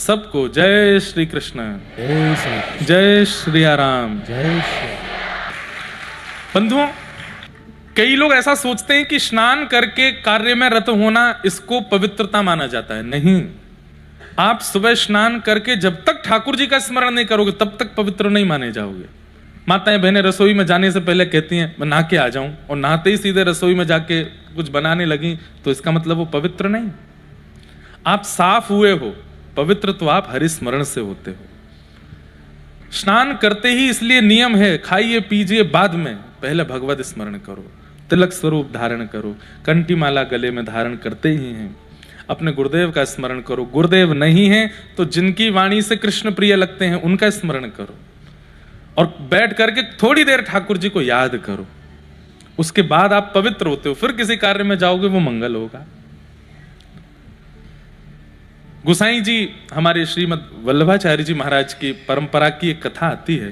सबको जय श्री कृष्ण, जय श्री जय श्री राम। जय श्री। बंधुओं, कई लोग ऐसा सोचते हैं कि स्नान करके कार्य में रत होना इसको पवित्रता माना जाता है। नहीं, आप सुबह स्नान करके जब तक ठाकुर जी का स्मरण नहीं करोगे तब तक पवित्र नहीं माने जाओगे। माताएं बहनें रसोई में जाने से पहले कहती हैं मैं नहा के आ जाऊं, और नहाते ही सीधे रसोई में जाके कुछ बनाने लगी, तो इसका मतलब वो पवित्र नहीं। आप साफ हुए हो, पवित्र तो आप हरि स्मरण से होते हो। स्नान करते ही इसलिए नियम है, खाइए पीजिए बाद में, पहले भगवत स्मरण करो, तिलक स्वरूप धारण करो, कंठी माला गले में धारण करते ही हैं, अपने गुरुदेव का स्मरण करो। गुरुदेव नहीं है तो जिनकी वाणी से कृष्ण प्रिय लगते हैं उनका स्मरण करो, और बैठ करके थोड़ी देर ठाकुर जी को याद करो। उसके बाद आप पवित्र होते हो, फिर किसी कार्य में जाओगे वो मंगल होगा। गोसाई जी, हमारे श्रीमद वल्लभाचार्य जी महाराज की परंपरा की एक कथा आती है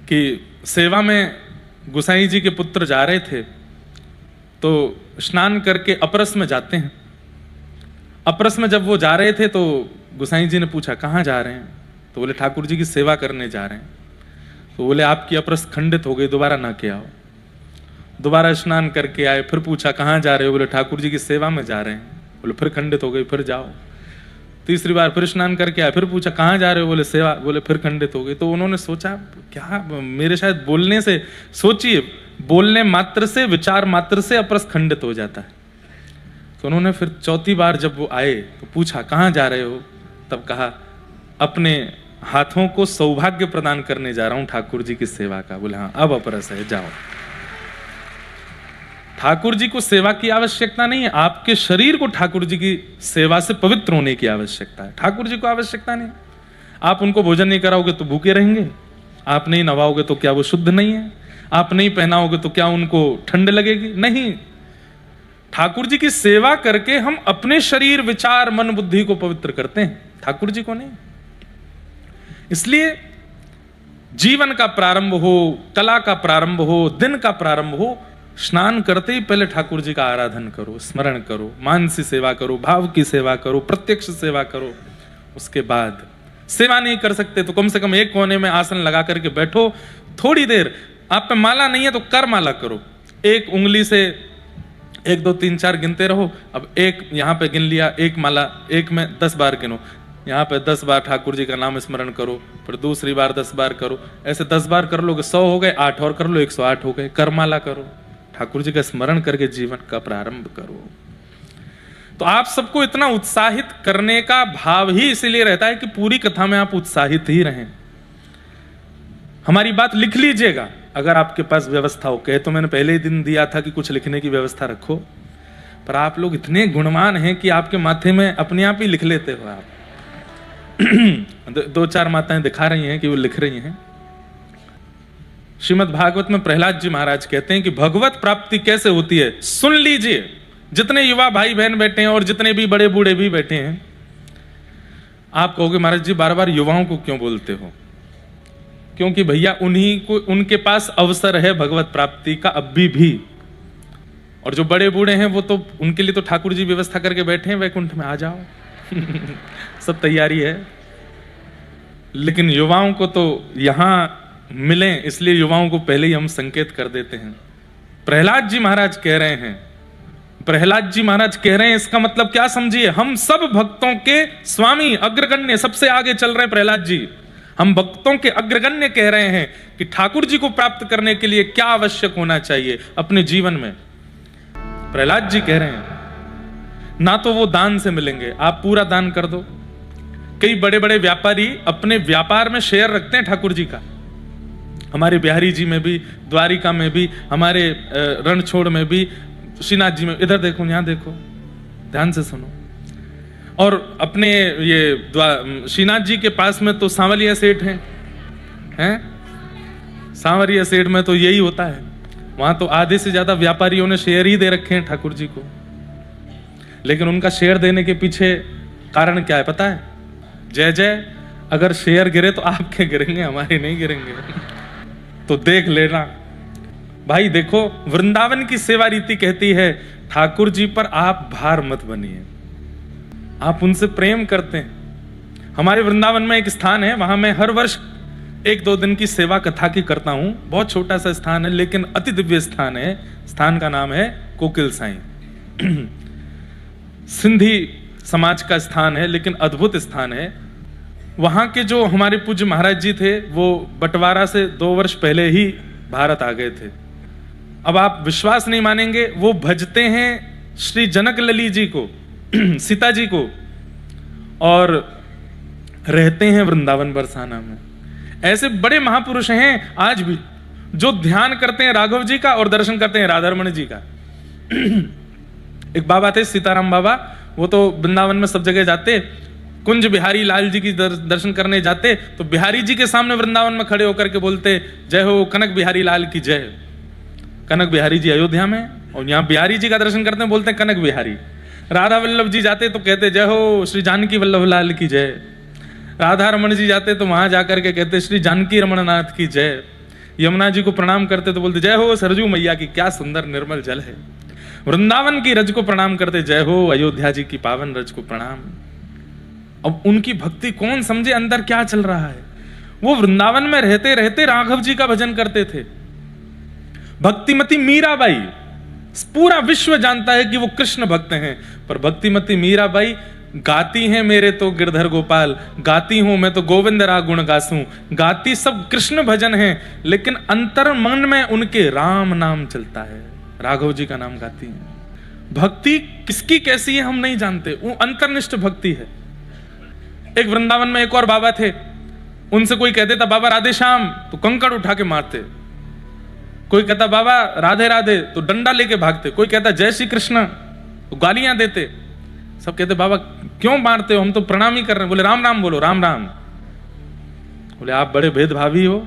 कि सेवा में गोसाई जी के पुत्र जा रहे थे, तो स्नान करके अपरस में जाते हैं। अपरस में जब वो जा रहे थे तो गोसाई जी ने पूछा कहाँ जा रहे हैं, तो बोले ठाकुर जी की सेवा करने जा रहे हैं। तो बोले आपकी अपरस खंडित हो गई, दोबारा ना के आओ। दोबारा स्नान करके आए, फिर पूछा कहाँ जा रहे हो, बोले ठाकुर जी की सेवा में जा रहे हैं। बोले फिर खंडित हो गई, फिर जाओ। तीसरी बार फिर स्नान करके आए, फिर पूछा कहाँ जा रहे हो, बोले सेवा, बोले फिर खंडित हो गई। तो उन्होंने सोचा क्या मेरे शायद बोलने से, सोचिए बोलने मात्र से, विचार मात्र से अपरस खंडित हो जाता है। तो उन्होंने फिर चौथी बार जब वो आए तो पूछा कहाँ जा रहे हो, तब कहा अपने हाथों को सौभाग्य प्रदान करने जा रहा हूं ठाकुर जी की सेवा का। बोले हाँ अब अपरस है, जाओ। ठाकुर जी को सेवा की आवश्यकता नहीं है, आपके शरीर को ठाकुर जी की सेवा से पवित्र होने की आवश्यकता है। ठाकुर जी को आवश्यकता नहीं। आप उनको भोजन नहीं कराओगे तो भूखे रहेंगे, आप नहीं नवाओगे तो क्या वो शुद्ध नहीं है, आप नहीं पहनाओगे तो क्या उनको ठंड लगेगी? नहीं। ठाकुर जी की सेवा करके हम अपने शरीर, विचार, मन, बुद्धि को पवित्र करते हैं, ठाकुर जी को नहीं। इसलिए जीवन का प्रारंभ हो, कला का प्रारंभ हो, दिन का प्रारंभ हो, स्नान करते ही पहले ठाकुर जी का आराधन करो, स्मरण करो, मानसी सेवा करो, भाव की सेवा करो, प्रत्यक्ष सेवा करो। उसके बाद सेवा नहीं कर सकते तो कम से कम एक कोने में आसन लगा करके बैठो, थोड़ी देर। आप पे माला नहीं है तो कर माला करो, एक उंगली से 1 2 3 4 गिनते रहो। अब एक यहां पे गिन लिया, एक माला, एक में 10 बार गिनो, यहाँ पे 10 बार ठाकुर जी का नाम स्मरण करो, फिर दूसरी बार 10 बार करो, ऐसे 10 बार कर लोगे 100 हो गए, 8 और कर लो 108 हो गए। करमाला करो, ठाकुर जी का स्मरण करके जीवन का प्रारंभ करो। तो आप सबको इतना उत्साहित करने का भाव ही इसीलिए रहता है कि पूरी कथा में आप उत्साहित ही रहें। हमारी बात लिख लीजिएगा अगर आपके पास व्यवस्था हो। कहे तो मैंने पहले ही दिन दिया था कि कुछ लिखने की व्यवस्था रखो, पर आप लोग इतने गुणवान हैं कि आपके माथे में अपने आप ही लिख लेते हो। आप 2-4 माताएं दिखा रही हैं कि वो लिख रही हैं। श्रीमद् भागवत में प्रहलाद जी महाराज कहते हैं कि भगवत प्राप्ति कैसे होती है, सुन लीजिए। जितने युवा भाई बहन बैठे हैं और जितने भी बड़े बूढ़े भी बैठे हैं, आप कहोगे महाराज जी बार बार युवाओं को क्यों बोलते हो? क्योंकि भैया उन्हीं को, उनके पास अवसर है भगवत प्राप्ति का अभी भी। और जो बड़े बूढ़े हैं वो तो, उनके लिए तो ठाकुर जी व्यवस्था करके बैठे हैं, वैकुंठ में आ जाओ सब तैयारी है। लेकिन युवाओं को तो यहां मिले, इसलिए युवाओं को पहले ही हम संकेत कर देते हैं। प्रहलाद जी महाराज कह रहे हैं, प्रहलाद जी महाराज कह रहे हैं, इसका मतलब क्या समझिए, हम सब भक्तों के स्वामी, अग्रगण्य, सबसे आगे चल रहे हैं प्रहलाद जी। हम भक्तों के अग्रगण्य कह रहे हैं कि ठाकुर जी को प्राप्त करने के लिए क्या आवश्यक होना चाहिए अपने जीवन में। प्रहलाद जी कह रहे हैं ना तो वो दान से मिलेंगे, आप पूरा दान कर दो। कई बड़े बड़े व्यापारी अपने व्यापार में शेयर रखते हैं ठाकुर जी का। हमारे बिहारी जी में भी, द्वारिका में भी, हमारे रणछोड़ में भी, श्रीनाथ जी में। इधर देखो, यहां देखो, ध्यान से सुनो। और अपने ये श्रीनाथ जी के पास में तो सांवलिया सेठ हैं? सांवलिया सेठ में तो यही होता है, वहां तो आधे से ज्यादा व्यापारियों ने शेयर ही दे रखे हैं ठाकुर जी को। लेकिन उनका शेयर देने के पीछे कारण क्या है पता है? जय जय, अगर शेयर गिरे तो आपके गिरेंगे, हमारे नहीं गिरेंगे। तो देख लेना भाई। देखो, वृंदावन की सेवा रीति कहती है ठाकुर जी पर आप भार मत बनिए, आप उनसे प्रेम करते हैं। हमारे वृंदावन में एक स्थान है, वहां मैं हर वर्ष 1-2 दिन की सेवा कथा की करता हूं। बहुत छोटा सा स्थान है लेकिन अति दिव्य स्थान है। स्थान का नाम है कोकिल साईं। सिंधी समाज का स्थान है लेकिन अद्भुत स्थान है। वहां के जो हमारे पूज्य महाराज जी थे वो बंटवारा से 2 वर्ष पहले ही भारत आ गए थे। अब आप विश्वास नहीं मानेंगे, वो भजते हैं श्री जनक लली जी को, सीता जी को, और रहते हैं वृंदावन बरसाना में। ऐसे बड़े महापुरुष हैं आज भी जो ध्यान करते हैं राघव जी का और दर्शन करते हैं राधारमण जी का। एक बाबा थे सीताराम बाबा, वो तो वृंदावन में सब जगह जाते, कुंज बिहारी लाल जी की दर्शन करने जाते तो बिहारी जी के सामने वृंदावन में खड़े होकर के बोलते, जय हो कनक बिहारी लाल की जय। कनक बिहारी जी अयोध्या में, और यहाँ बिहारी जी का दर्शन करते हैं बोलते हैं कनक बिहारी। राधा वल्लभ जी जाते तो कहते जय हो श्री जानकी वल्लभ लाल की जय। राधा रमन जी जाते तो वहां जाकर के कहते श्री जानकी रमणनाथ की जय। यमुना जी को प्रणाम करते तो बोलते जय हो सरजू मैया की, क्या सुंदर निर्मल जल है। वृंदावन की रज को प्रणाम करते, जय हो अयोध्या जी की पावन रज को प्रणाम। अब उनकी भक्ति कौन समझे अंदर क्या चल रहा है। वो वृंदावन में रहते रहते राघव जी का भजन करते थे। भक्तिमती मीराबाई, पूरा विश्व जानता है कि वो कृष्ण भक्त हैं, पर भक्तिमती मीराबाई गाती हैं मेरे तो गिरधर गोपाल, गाती हूं मैं तो गोविंद रा गुण गासूं। गाती सब कृष्ण भजन है लेकिन अंतर मन में उनके राम नाम चलता है, राघव जी का नाम गाती हैं। भक्ति किसकी कैसी है हम नहीं जानते, वो अंतर्निष्ठ भक्ति है। एक वृंदावन में एक और बाबा थे, उनसे कोई कहते था बाबा राधे श्याम तो कंकड़ उठा के मारते, कोई कहता बाबा राधे राधे तो डंडा लेके भागते, कोई कहता जय श्री कृष्ण तो गालियां देते। सब कहते बाबा क्यों मारते हो, हम तो प्रणाम ही कर रहे हैं। बोले राम राम बोलो, राम राम। बोले आप बड़े भेदभावी हो,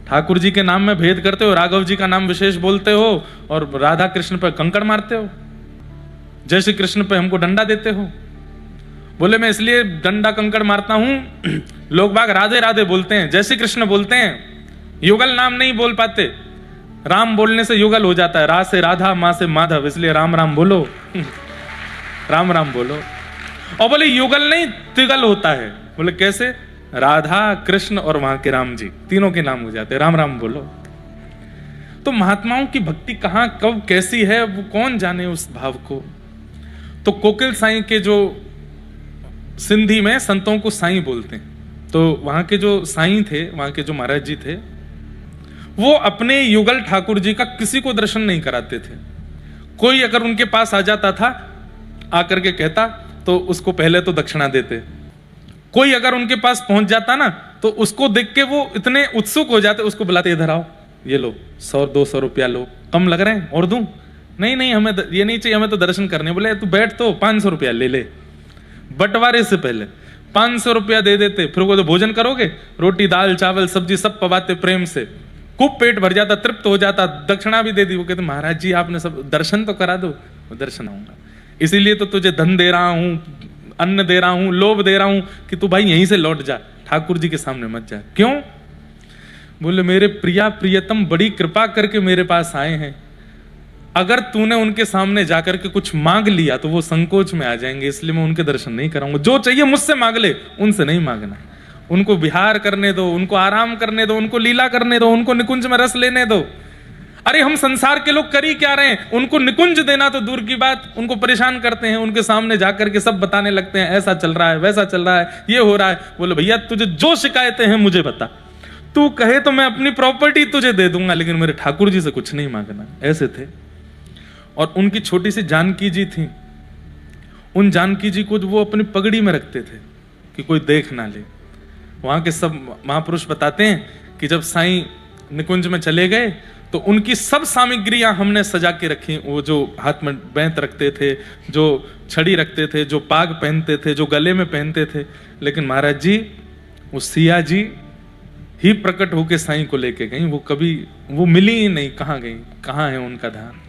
ठाकुर जी के नाम में भेद करते हो, राघव जी का नाम विशेष बोलते हो और राधा कृष्ण पर कंकड़ मारते हो, जय श्री कृष्ण पे हमको डंडा देते हो। बोले मैं इसलिए डंडा कंकड़ मारता हूं, लोग बाग राधे राधे बोलते हैं, जय श्री कृष्ण बोलते हैं, युगल नाम नहीं बोल पाते। राम बोलने से युगल हो जाता है, रा से राधा, मां से माधव, इसलिए राम राम बोलो। राम राम बोलो। और बोले युगल नहीं तिगल होता है। बोले कैसे, राधा कृष्ण और वहां के राम जी तीनों के नाम हो जाते हैं, राम राम बोलो। तो महात्माओं की भक्ति कहां कब कैसी है वो कौन जाने उस भाव को। तो कोकिल साईं के जो सिंधी में संतों को साईं बोलते हैं, तो वहां के जो साईं थे, वहां के जो महाराज जी थे, वो अपने युगल ठाकुर जी का किसी को दर्शन नहीं कराते थे। कोई अगर उनके पास आ जाता था, आकर के कहता तो उसको पहले तो दक्षिणा देते। कोई अगर उनके पास पहुंच जाता ना तो उसको देख के वो इतने उत्सुक हो जाते, उसको बुलाते इधर आओ, ये लो 100-200 रुपया लो, कम लग रहे हैं और दूं? नहीं नहीं हमें ये नहीं चाहिए, हमें तो दर्शन करने। बोले तू बैठ तो 500 रुपया ले ले। बंटवारे से पहले 500 रुपया दे देते, फिर वो तो भोजन करोगे, रोटी दाल चावल सब्जी सब पवाते प्रेम से, खूब पेट भर जाता, तृप्त हो जाता, दक्षिणा भी दे दी। वो कहते महाराज जी आपने सब दर्शन तो करा दो। दर्शन आऊंगा, इसीलिए तो तुझे धन दे रहा हूं, अन्न दे रहा हूं, लोभ दे रहा हूं कि तू भाई यहीं से लौट जा, ठाकुर जी के सामने मत जा। क्यों? बोले मेरे प्रिया प्रियतम बड़ी कृपा करके मेरे पास आए हैं, अगर तूने उनके सामने जाकर के कुछ मांग लिया तो वो संकोच में आ जाएंगे, इसलिए मैं उनके दर्शन नहीं कराऊंगा। जो चाहिए मुझसे मांग ले, उनसे नहीं मांगना। उनको विहार करने दो, उनको आराम करने दो, उनको लीला करने दो, उनको निकुंज में रस लेने दो। अरे हम संसार के लोग कर ही क्या रहे हैं, उनको निकुंज देना तो दूर की बात, उनको परेशान करते हैं, उनके सामने जाकर के सब बताने लगते हैं, ऐसा चल रहा है, वैसा चल रहा है, ये हो रहा है। बोले भैया तुझे जो शिकायतें हैं मुझे बता, तू कहे तो मैं अपनी प्रॉपर्टी तुझे दे दूंगा, लेकिन मेरे ठाकुर जी से कुछ नहीं मांगना। ऐसे थे। और उनकी छोटी सी जानकी जी थी, उन जानकी जी को वो अपनी पगड़ी में रखते थे कि कोई देख ना ले। वहां के सब महापुरुष बताते हैं कि जब साईं निकुंज में चले गए तो उनकी सब सामग्रियां हमने सजा के रखी। वो जो हाथ में बैंत रखते थे, जो छड़ी रखते थे, जो पाग पहनते थे, जो गले में पहनते थे, लेकिन महाराज जी वो सिया जी ही प्रकट होके साईं को लेके गई। वो कभी वो मिली ही नहीं, कहां गई, कहां है उनका ध्यान।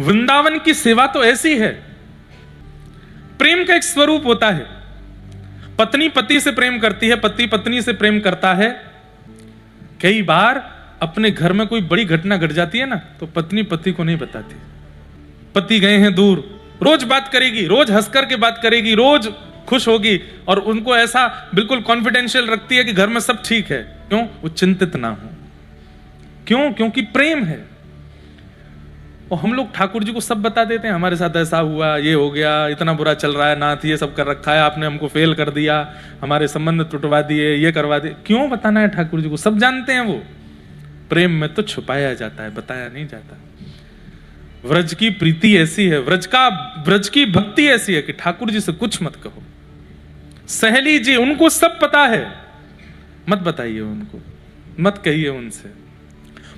वृंदावन की सेवा तो ऐसी है, प्रेम का एक स्वरूप होता है। पत्नी पति से प्रेम करती है, पति पत्नी से प्रेम करता है। कई बार अपने घर में कोई बड़ी घटना घट जाती है ना, तो पत्नी पति को नहीं बताती। पति गए हैं दूर, रोज बात करेगी, रोज हंस करके बात करेगी, रोज खुश होगी और उनको ऐसा बिल्कुल कॉन्फिडेंशियल रखती है कि घर में सब ठीक है। क्यों? वो चिंतित ना हो। क्यों? क्योंकि प्रेम है। और हम लोग ठाकुर जी को सब बता देते हैं, हमारे साथ ऐसा हुआ, ये हो गया, इतना बुरा चल रहा है, नाथ ये सब कर रखा है, आपने हमको फेल कर दिया, हमारे संबंध टूटवा दिए, ये करवा दिए। क्यों बताना है ठाकुर जी को? सब जानते हैं। वो प्रेम में तो छुपाया जाता है, बताया नहीं जाता। व्रज की प्रीति ऐसी है, व्रज की भक्ति ऐसी है कि ठाकुर जी से कुछ मत कहो। सहेली जी, उनको सब पता है, मत बताइए उनको, मत कहिए उनसे,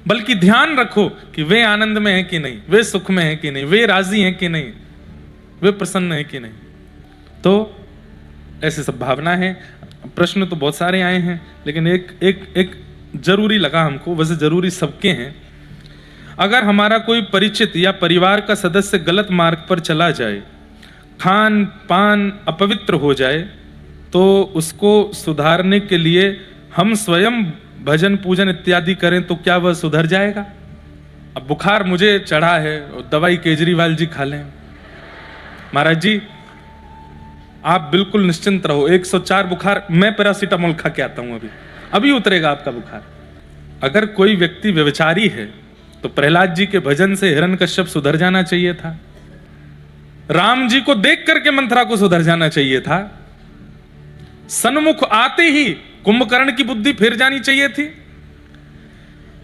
बल्कि ध्यान रखो कि वे आनंद में है कि नहीं, वे सुख में है कि नहीं, वे राजी हैं कि नहीं, वे प्रसन्न है कि नहीं। तो ऐसे सब भावना है। प्रश्न तो बहुत सारे आए हैं, लेकिन एक जरूरी लगा हमको, वैसे जरूरी सबके हैं। अगर हमारा कोई परिचित या परिवार का सदस्य गलत मार्ग पर चला जाए, खान पान अपवित्र हो जाए, तो उसको सुधारने के लिए हम स्वयं भजन पूजन इत्यादि करें तो क्या वह सुधर जाएगा? अब बुखार मुझे चढ़ा है और दवाई केजरीवाल जी खा लें। महाराज जी आप बिल्कुल निश्चिंत रहो, 104 बुखार, मैं पैरासीटामोल खा के आता हूं, अभी उतरेगा आपका बुखार। अगर कोई व्यक्ति व्यभिचारी है तो प्रहलाद जी के भजन से हिरण्यकश्यप सुधर जाना चाहिए था, राम जी को देख करके मंथरा को सुधर जाना चाहिए था, सन्मुख आते ही कुंभकर्ण की बुद्धि फिर जानी चाहिए थी।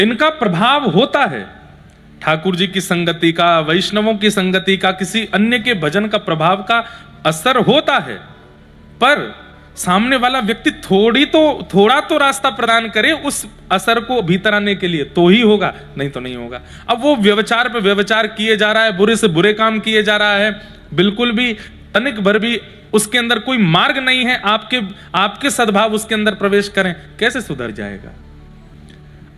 इनका प्रभाव होता है, ठाकुर जी की संगति का, वैष्णवों की संगति का, किसी अन्य के भजन का प्रभाव का असर होता है, पर सामने वाला व्यक्ति थोड़ा तो रास्ता प्रदान करे उस असर को भीतर आने के लिए, तो ही होगा, नहीं तो नहीं होगा। अब वो व्यभिचार पे व्यभिचार किए जा रहा है, बुरे से बुरे काम किए जा रहा है, बिल्कुल भी तनिक भर भी उसके अंदर कोई मार्ग नहीं है, आपके सद्भाव उसके अंदर प्रवेश करें, कैसे सुधर जाएगा?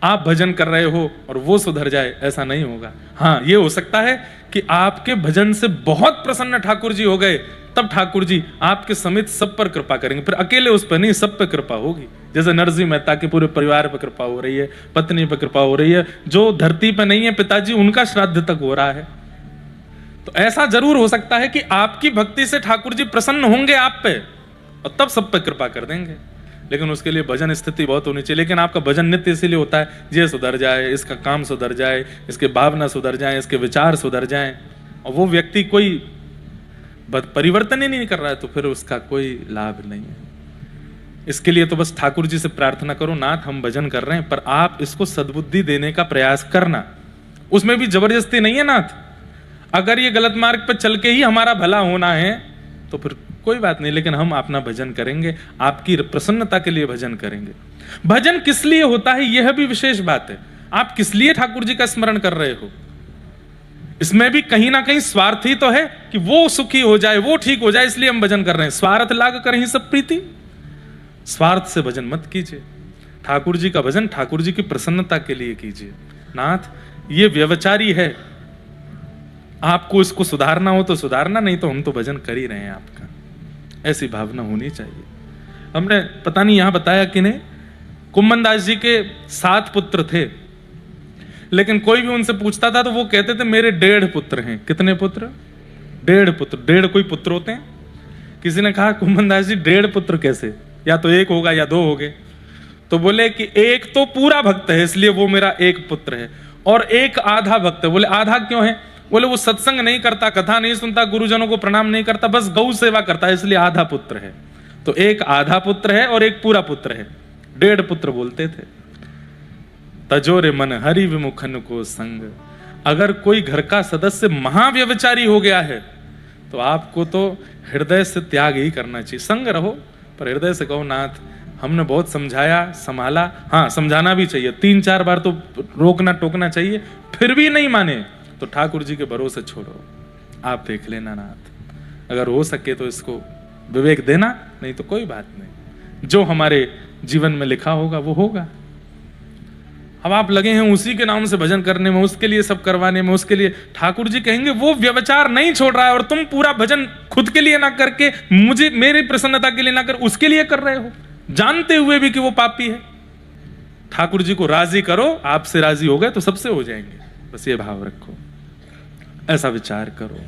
आप भजन कर रहे हो और वो सुधर जाए, ऐसा नहीं होगा। हाँ, ये हो सकता है कि आपके भजन से बहुत प्रसन्न ठाकुर जी हो गए, तब ठाकुर जी आपके समेत सब पर कृपा करेंगे, फिर अकेले उस पर नहीं, सब पर कृपा होगी। जैसे नरसिंह मेहता के पूरे परिवार पर कृपा हो रही है, पत्नी पर कृपा हो रही है, जो धरती पर नहीं है पिताजी उनका श्राद्ध तक हो रहा है। तो ऐसा जरूर हो सकता है कि आपकी भक्ति से ठाकुर जी प्रसन्न होंगे आप पे और तब सब पे कृपा कर देंगे, लेकिन उसके लिए भजन स्थिति बहुत होनी चाहिए। लेकिन आपका भजन नित्य इसीलिए होता है, ये सुधर जाए, इसका काम सुधर जाए, इसके भावना सुधर जाए, इसके विचार सुधर जाए, और वो व्यक्ति कोई परिवर्तन ही नहीं कर रहा है तो फिर उसका कोई लाभ नहीं है। इसके लिए तो बस ठाकुर जी से प्रार्थना करो, नाथ हम भजन कर रहे हैं पर आप इसको सद्बुद्धि देने का प्रयास करना, उसमें भी जबरदस्ती नहीं है नाथ। अगर ये गलत मार्ग पर चल के ही हमारा भला होना है तो फिर कोई बात नहीं, लेकिन हम अपना भजन करेंगे, आपकी प्रसन्नता के लिए भजन करेंगे। भजन किस लिए होता है यह भी विशेष बात है। आप किस लिए ठाकुर जी का स्मरण कर रहे हो, इसमें भी कहीं ना कहीं स्वार्थ ही तो है कि वो सुखी हो जाए, वो ठीक हो जाए, इसलिए हम भजन कर रहे हैं। स्वार्थ लाग कर ही सब प्रीति, स्वार्थ से भजन मत कीजिए। ठाकुर जी का भजन ठाकुर जी की प्रसन्नता के लिए कीजिए। नाथ ये व्यभिचारी है, आपको इसको सुधारना हो तो सुधारना, नहीं तो हम तो भजन कर ही रहे हैं आपका, ऐसी भावना होनी चाहिए। हमने पता नहीं यहां बताया कि नहीं, कुम्मन दास जी के 7 पुत्र थे, लेकिन कोई भी उनसे पूछता था तो वो कहते थे मेरे 1.5 पुत्र हैं। कितने पुत्र? 1.5 पुत्र। 1.5 कोई पुत्र होते हैं? किसी ने कहा कुम्मन दास जी 1.5 पुत्र कैसे, या तो 1 होगा या 2 होंगे। तो बोले कि एक तो पूरा भक्त है इसलिए वो मेरा 1 पुत्र है, और एक आधा भक्त है। बोले आधा क्यों है? बोले वो सत्संग नहीं करता, कथा नहीं सुनता, गुरुजनों को प्रणाम नहीं करता, बस गौ सेवा करता है, इसलिए आधा पुत्र है। तो एक आधा पुत्र है और एक पूरा पुत्र है, 1.5 पुत्र बोलते थे। तजोरे मन हरि विमुखन को संग। अगर कोई घर का सदस्य महाव्यभिचारी हो गया है तो आपको तो हृदय से त्याग ही करना चाहिए। संग रहो पर हृदय से कहो नाथ हमने बहुत समझाया, संभाला, हाँ समझाना भी चाहिए, 3-4 बार तो रोकना टोकना चाहिए, फिर भी नहीं माने तो ठाकुर जी के भरोसे छोड़ो, आप देख लेना नाथ। अगर हो सके तो इसको विवेक देना, नहीं तो कोई बात नहीं, जो हमारे जीवन में लिखा होगा वो होगा। अब आप लगे हैं उसी के नाम से भजन करने में, उसके लिए सब करवाने में, उसके लिए ठाकुर जी कहेंगे वो व्यभिचार नहीं छोड़ रहा है और तुम पूरा भजन खुद के लिए ना करके, मुझे मेरी प्रसन्नता के लिए ना कर, उसके लिए कर रहे हो, जानते हुए भी कि वो पापी है। ठाकुर जी को राजी करो, आपसे राजी हो गए तो सबसे हो जाएंगे। बस ये भाव रखो, ऐसा विचार करो।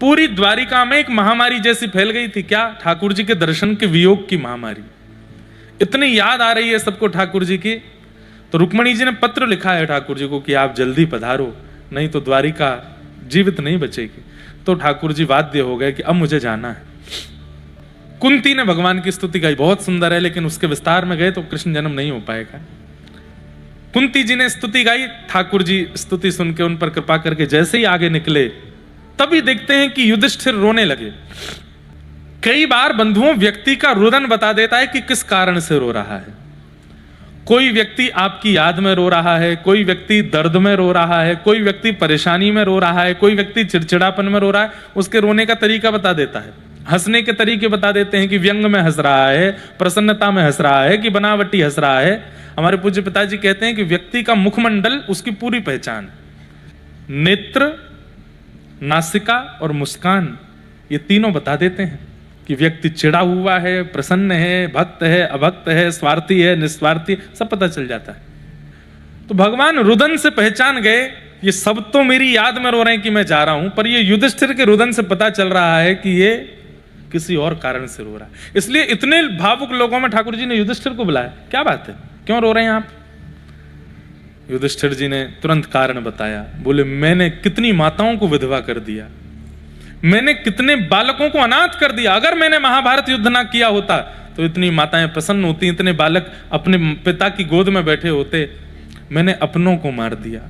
पूरी द्वारिका में एक महामारी जैसी फैल गई थी। क्या? ठाकुर जी के दर्शन के वियोग की महामारी। इतनी याद आ रही है सबको ठाकुर जी की। तो रुक्मणी जी ने पत्र लिखा है ठाकुर जी को कि आप जल्दी पधारो, नहीं तो द्वारिका जीवित नहीं बचेगी। तो ठाकुर जी बाध्य हो गए कि अब मुझे जाना है। कुंती ने भगवान की स्तुति गाई, बहुत सुंदर है, लेकिन उसके विस्तार में गए तो कृष्ण जन्म नहीं हो पाएगा। कुंती जी ने स्तुति गाई, ठाकुर जी स्तुति सुन के उन पर कृपा करके जैसे ही आगे निकले, तभी देखते हैं कि युधिष्ठिर रोने लगे। कई बार बंधुओं, व्यक्ति का रुदन बता देता है कि किस कारण से रो रहा है। कोई व्यक्ति आपकी याद में रो रहा है, कोई व्यक्ति दर्द में रो रहा है, कोई व्यक्ति परेशानी में रो रहा है, कोई व्यक्ति चिड़चिड़ापन में रो रहा है। उसके रोने का तरीका बता देता है, हंसने के तरीके बता देते हैं कि व्यंग में हंस रहा है, प्रसन्नता में हंस रहा है, कि बनावटी हंस रहा है। हमारे पूज्य पिताजी कहते हैं कि व्यक्ति का मुखमंडल उसकी पूरी पहचान है। नेत्र, नासिका और मुस्कान, ये तीनों बता देते हैं कि व्यक्ति चिड़ा हुआ है, प्रसन्न है, भक्त है, अभक्त है, स्वार्थी है, निस्वार्थी, सब पता चल जाता है। तो भगवान रुदन से पहचान गए, ये सब तो मेरी याद में रो रहे हैं कि मैं जा रहा हूं, पर ये युधिष्ठिर के रुदन से पता चल रहा है कि ये किसी और कारण से रो रहा है। इसलिए इतने भावुक लोगों में ठाकुर जी ने युधिष्ठिर को बुलाया। क्या बात है, क्यों रो रहे हैं आप? युधिष्ठिर जी ने तुरंत कारण बताया। बोले, मैंने कितनी माताओं को विधवा कर दिया, मैंने कितने बालकों को अनाथ कर दिया। अगर मैंने महाभारत युद्ध ना किया होता तो इतनी माताएं प्रसन्न होती, इतने बालक अपने पिता की गोद में बैठे होते। मैंने अपनों को मार दिया।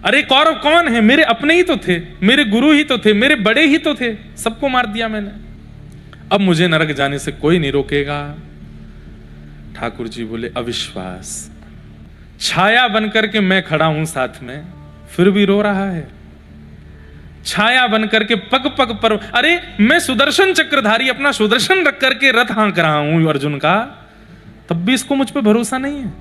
अरे कौरव कौन है? मेरे अपने ही तो थे, मेरे गुरु ही तो थे, मेरे बड़े ही तो थे, सबको मार दिया मैंने। अब मुझे नरक जाने से कोई नहीं रोकेगा। ठाकुर जी बोले, अविश्वास। छाया बनकर के मैं खड़ा हूं साथ में, फिर भी रो रहा है। छाया बनकर के पग पग पर, अरे मैं सुदर्शन चक्रधारी अपना सुदर्शन रख करके रथ हाँक रहा हूं अर्जुन का, तब भी इसको मुझ पे भरोसा नहीं है।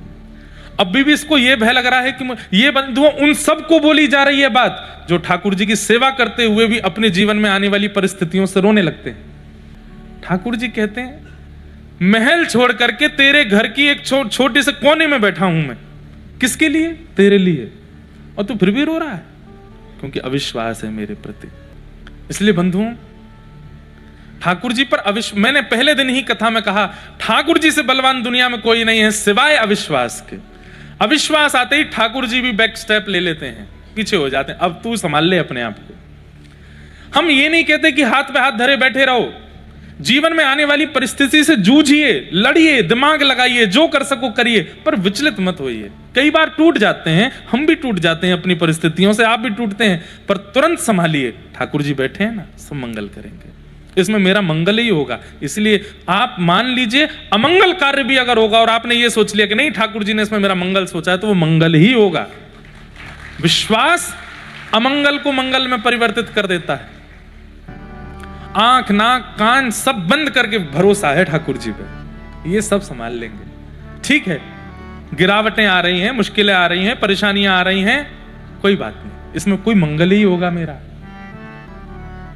अब भी इसको यह भय लग रहा है कि ये बंधुओं, उन सबको बोली जा रही है बात जो ठाकुर जी की सेवा करते हुए भी अपने जीवन में आने वाली परिस्थितियों से रोने लगते हैं। ठाकुर जी कहते हैं, महल छोड़ करके तेरे घर की एक छोटे से कोने में बैठा हूं मैं, किसके लिए? तेरे लिए, और तू फिर भी रो रहा है, क्योंकि अविश्वास है मेरे प्रति। इसलिए बंधुओं, ठाकुर जी पर मैंने पहले दिन ही कथा में कहा, ठाकुर जी से बलवान दुनिया में कोई नहीं है सिवाय अविश्वास के। अविश्वास आते ही ठाकुर जी भी बैक स्टेप ले लेते हैं, पीछे हो जाते हैं। अब तू संभाल ले अपने आप को। हम ये नहीं कहते कि हाथ पे हाथ धरे बैठे रहो, जीवन में आने वाली परिस्थिति से जूझिए, लड़िए, दिमाग लगाइए, जो कर सको करिए, पर विचलित मत होइए। कई बार टूट जाते हैं, हम भी टूट जाते हैं अपनी परिस्थितियों से, आप भी टूटते हैं, पर तुरंत संभालिए। ठाकुर जी बैठे हैं ना, सब मंगल करेंगे, इसमें मेरा मंगल ही होगा। इसलिए आप मान लीजिए, अमंगल कार्य भी अगर होगा और आपने ये सोच लिया कि नहीं ठाकुर जी ने इसमें मेरा मंगल सोचा है, तो वो मंगल ही होगा। विश्वास अमंगल को मंगल में परिवर्तित कर देता है। आंख, नाक, कान सब बंद करके भरोसा है ठाकुर जी पे, ये सब संभाल लेंगे। ठीक है, गिरावटें आ रही हैं, मुश्किलें आ रही हैं, परेशानियां आ रही हैं, कोई बात नहीं, इसमें कोई मंगल ही होगा मेरा।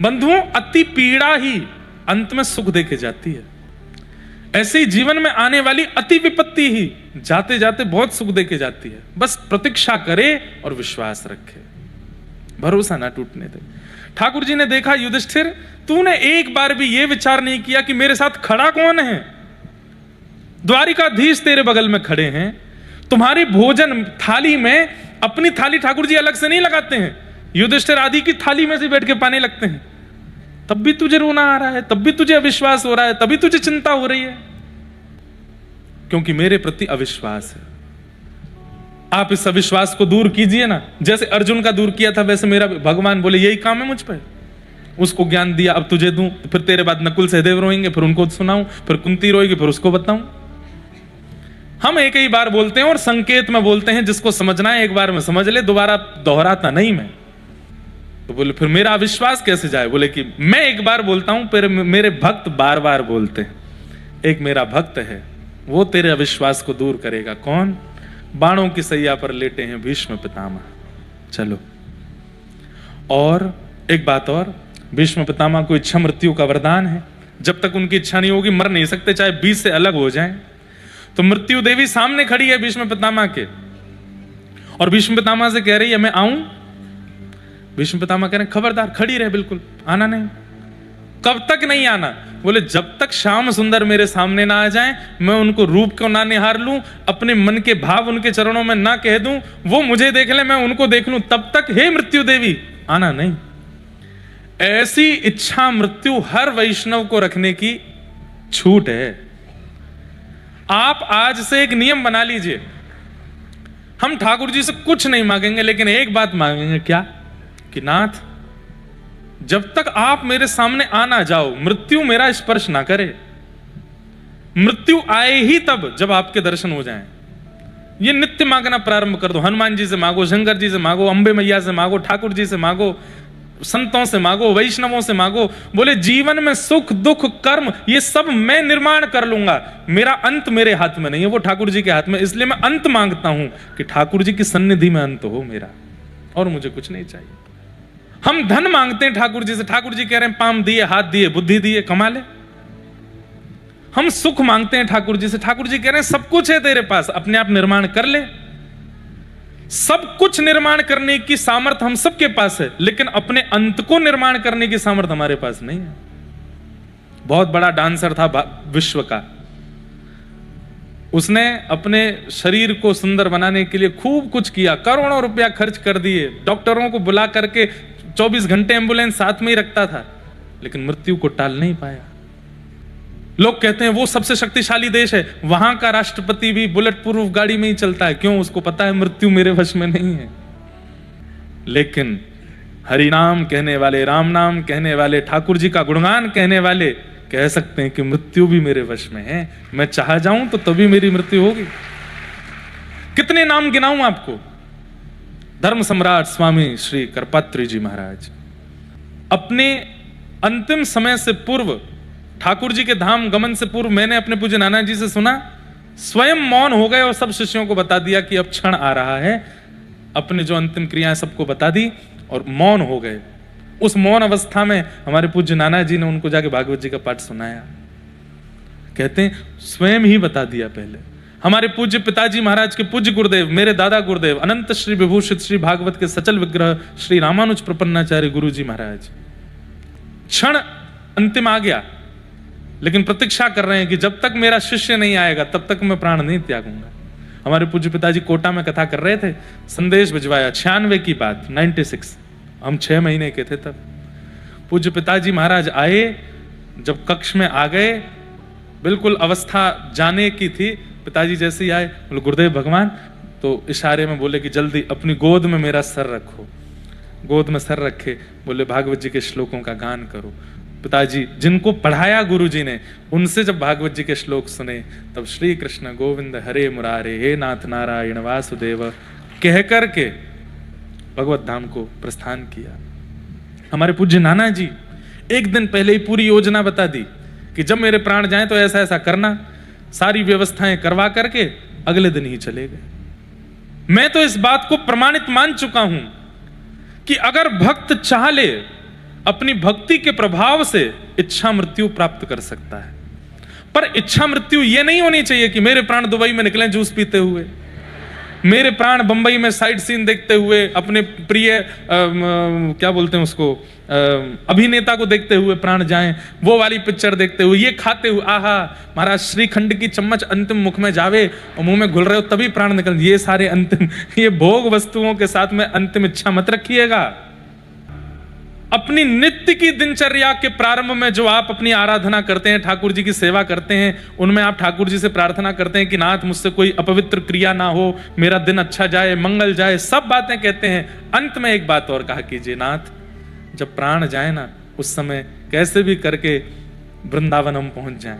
बंधुओं, अति पीड़ा ही अंत में सुख देके जाती है। ऐसे ही जीवन में आने वाली अति विपत्ति ही जाते जाते बहुत सुख देके जाती है। बस प्रतीक्षा करे और विश्वास रखे, भरोसा ना टूटने दे। ठाकुर जी ने देखा, युधिष्ठिर तूने एक बार भी यह विचार नहीं किया कि मेरे साथ खड़ा कौन है। द्वारिकाधीश तेरे बगल में खड़े हैं, तुम्हारी भोजन थाली में अपनी थाली ठाकुर जी अलग से नहीं लगाते हैं, युधिष्ठिर आदि की थाली में से बैठ के पाने लगते हैं। तब भी तुझे रोना आ रहा है, तब भी तुझे अविश्वास हो रहा है, तभी तुझे चिंता हो रही है, क्योंकि मेरे प्रति अविश्वास है। आप इस अविश्वास को दूर कीजिए ना, जैसे अर्जुन का दूर किया था वैसे मेरा। भगवान बोले यही काम है मुझ पर, उसको ज्ञान दिया, अब तुझे दूं, फिर तेरे बाद नकुल सहदेव रोएंगे, फिर उनको सुनाऊं, फिर कुंती रोएगी, फिर उसको बताऊं। हम एक ही बार बोलते हैं और संकेत में बोलते हैं, जिसको समझना है एक बार में समझ ले, दोबारा दोहराता नहीं मैं। तो बोले फिर मेरा अविश्वास कैसे जाए? बोले कि मैं एक बार बोलता हूं, फिर मेरे भक्त बार बार बोलते हैं। एक मेरा भक्त है, वो तेरे अविश्वास को दूर करेगा। कौन? बाणों की सैया पर लेटे हैं भीष्म पितामह। चलो, और एक बात और, भीष्म पितामह को इच्छा मृत्यु का वरदान है। जब तक उनकी इच्छा नहीं होगी मर नहीं सकते, चाहे 20 से अलग हो जाएं। तो मृत्यु देवी सामने खड़ी है भीष्म पितामह के, और भीष्म पितामह से कह रही है मैं आऊं? भीष्म पितामह कह रहे हैं खबरदार, खड़ी रहे, बिल्कुल आना नहीं। कब तक नहीं आना? बोले जब तक श्याम सुंदर मेरे सामने ना आ जाएं, मैं उनको रूप को ना निहार लूं, अपने मन के भाव उनके चरणों में ना कह दूं, वो मुझे देख ले, मैं उनको देख लूं, तब तक हे मृत्यु देवी आना नहीं। ऐसी इच्छा मृत्यु हर वैष्णव को रखने की छूट है। आप आज से एक नियम बना लीजिए, हम ठाकुर जी से कुछ नहीं मांगेंगे, लेकिन एक बात मांगेंगे, क्या? कि नाथ जब तक आप मेरे सामने आना जाओ, मृत्यु मेरा स्पर्श ना करे। मृत्यु आए ही तब जब आपके दर्शन हो जाएं। ये नित्य मांगना प्रारंभ कर दो। हनुमान जी से मांगो, शंकर जी से मांगो, अंबे मैया से मांगो, ठाकुर जी से मांगो, संतों से मांगो, वैष्णवों से मांगो। बोले जीवन में सुख दुख कर्म ये सब मैं निर्माण कर लूंगा, मेरा अंत मेरे हाथ में नहीं है, वो ठाकुर जी के हाथ में। इसलिए मैं अंत मांगता हूं कि ठाकुर जी की सन्निधि में अंत हो मेरा, और मुझे कुछ नहीं चाहिए। हम धन मांगते हैं ठाकुर जी से, ठाकुर जी कह रहे हैं पाम दिए, हाथ दिए, बुद्धि दिए, कमा ले। हम सुख मांगते हैं ठाकुर जी से, ठाकुर जी कह रहे हैं सब कुछ है तेरे पास, अपने आप निर्माण कर ले। सब कुछ निर्माण करने की सामर्थ्य हम सबके पास है, लेकिन अपने अंत को निर्माण करने की सामर्थ्य हमारे पास नहीं है। बहुत बड़ा डांसर था विश्व का, उसने अपने शरीर को सुंदर बनाने के लिए खूब कुछ किया, करोड़ों रुपया खर्च कर दिए, डॉक्टरों को बुला करके 24 घंटे एम्बुलेंस साथ में ही रखता था, लेकिन मृत्यु को टाल नहीं पाया। लोग कहते हैं वो सबसे शक्तिशाली देश है, वहां का राष्ट्रपति भी बुलेट प्रूफ गाड़ी में ही चलता है। क्यों? उसको पता है मृत्यु मेरे वश में नहीं है। लेकिन हरि नाम कहने वाले, राम नाम कहने वाले, ठाकुर जी का गुणगान कहने वाले कह सकते हैं कि मृत्यु भी मेरे वश में है, मैं चाह जाऊं तो तभी मेरी मृत्यु होगी। कितने नाम गिनाऊं आपको? धर्म सम्राट स्वामी श्री करपात्री जी महाराज अपने अंतिम समय से पूर्व, ठाकुर जी के धाम गमन से पूर्व, मैंने अपने पूज्य नाना जी से सुना, स्वयं मौन हो गए और सब शिष्यों को बता दिया कि अब क्षण आ रहा है। अपने जो अंतिम क्रियाएं सबको बता दी और मौन हो गए। उस मौन अवस्था में हमारे पूज्य नाना जी ने उनको जाके भागवत जी का पाठ सुनाया। कहते हैं स्वयं ही बता दिया पहले। हमारे पूज्य पिताजी महाराज के पूज्य गुरुदेव, मेरे दादा गुरुदेव, अनंत श्री विभूषित श्री भागवत के सचल विग्रह श्री रामानुज प्रपन्नाचार्य गुरु जी महाराज, क्षण अंतिम आ गया, लेकिन प्रतीक्षा कर रहे हैं कि जब तक मेरा शिष्य नहीं आएगा तब तक मैं प्राण नहीं त्यागूंगा। हमारे पूज्य पिताजी कोटा में कथा कर रहे थे, संदेश भिजवाया, 96 की बात, 96, हम 6 महीने के थे तब। पूज्य पिताजी महाराज आए, जब कक्ष में आ गए, बिल्कुल अवस्था जाने की थी, पिताजी जैसे ही आए, बोले गुरुदेव भगवान, तो इशारे में बोले कि जल्दी अपनी गोद में मेरा सर रखो। गोद में सर रखे, बोले भागवत जी के श्लोकों का गान करो। पिताजी जिनको पढ़ाया गुरु जी ने, उनसे जब भागवत जी के श्लोक सुने, तब श्री कृष्ण गोविंद हरे मुरारे, हे नाथ नारायण वासुदेव कह करके भगवत धाम को प्रस्थान किया। हमारे पूज्य नाना जी एक दिन पहले ही पूरी योजना बता दी कि जब मेरे प्राण जाएं तो ऐसा ऐसा करना, सारी व्यवस्थाएं करवा करके अगले दिन ही चले गए। मैं तो इस बात को प्रमाणित मान चुका हूं कि अगर भक्त चाह ले, अपनी भक्ति के प्रभाव से इच्छा मृत्यु प्राप्त कर सकता है। पर इच्छा मृत्यु यह नहीं होनी चाहिए कि मेरे प्राण दुबई में निकले जूस पीते हुए, मेरे प्राण बंबई में साइड सीन देखते हुए, अपने प्रिय क्या बोलते हैं उसको, अभिनेता को देखते हुए प्राण जाएं, वो वाली पिक्चर देखते हुए, ये खाते हुए, आहा महाराज श्रीखंड की चम्मच अंतिम मुख में जावे और मुंह में घुल रहे हो तभी प्राण निकल, ये सारे अंतिम, ये भोग वस्तुओं के साथ में अंतिम इच्छा मत रखिएगा। अपनी नित्य की दिनचर्या के प्रारंभ में जो आप अपनी आराधना करते हैं, ठाकुर जी की सेवा करते हैं, उनमें आप ठाकुर जी से प्रार्थना करते हैं कि नाथ मुझसे कोई अपवित्र क्रिया ना हो, मेरा दिन अच्छा जाए, मंगल जाए, सब बातें कहते हैं। अंत में एक बात और कहा कीजिए, नाथ जब प्राण जाए ना, उस समय कैसे भी करके वृंदावन हम पहुंच जाएं।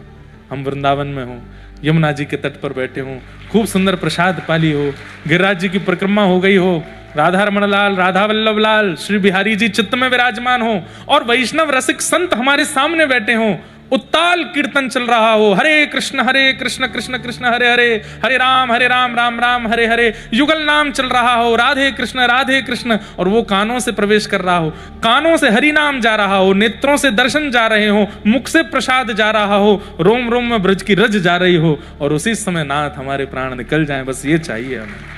हम वृंदावन में हो, यमुना जी के तट पर बैठे हों, खूब सुंदर प्रसाद पाली हो, गिरिराज जी की परिक्रमा हो गई हो, राधा रमण लाल, राधा वल्लभ लाल, श्री बिहारी जी चित्त में विराजमान हो, और वैष्णव रसिक संत हमारे सामने बैठे हों, उत्ताल कीर्तन चल रहा हो, हरे कृष्ण कृष्ण कृष्ण हरे हरे, हरे राम राम राम हरे हरे, युगल नाम चल रहा हो, राधे कृष्ण, और वो कानों से प्रवेश कर रहा हो, कानों से हरि नाम जा रहा हो, नेत्रों से दर्शन जा रहे हो, मुख से प्रसाद जा रहा हो, रोम रोम में ब्रज की रज जा रही हो, और उसी समय नाथ हमारे प्राण निकल जाएं, बस ये चाहिए हमें।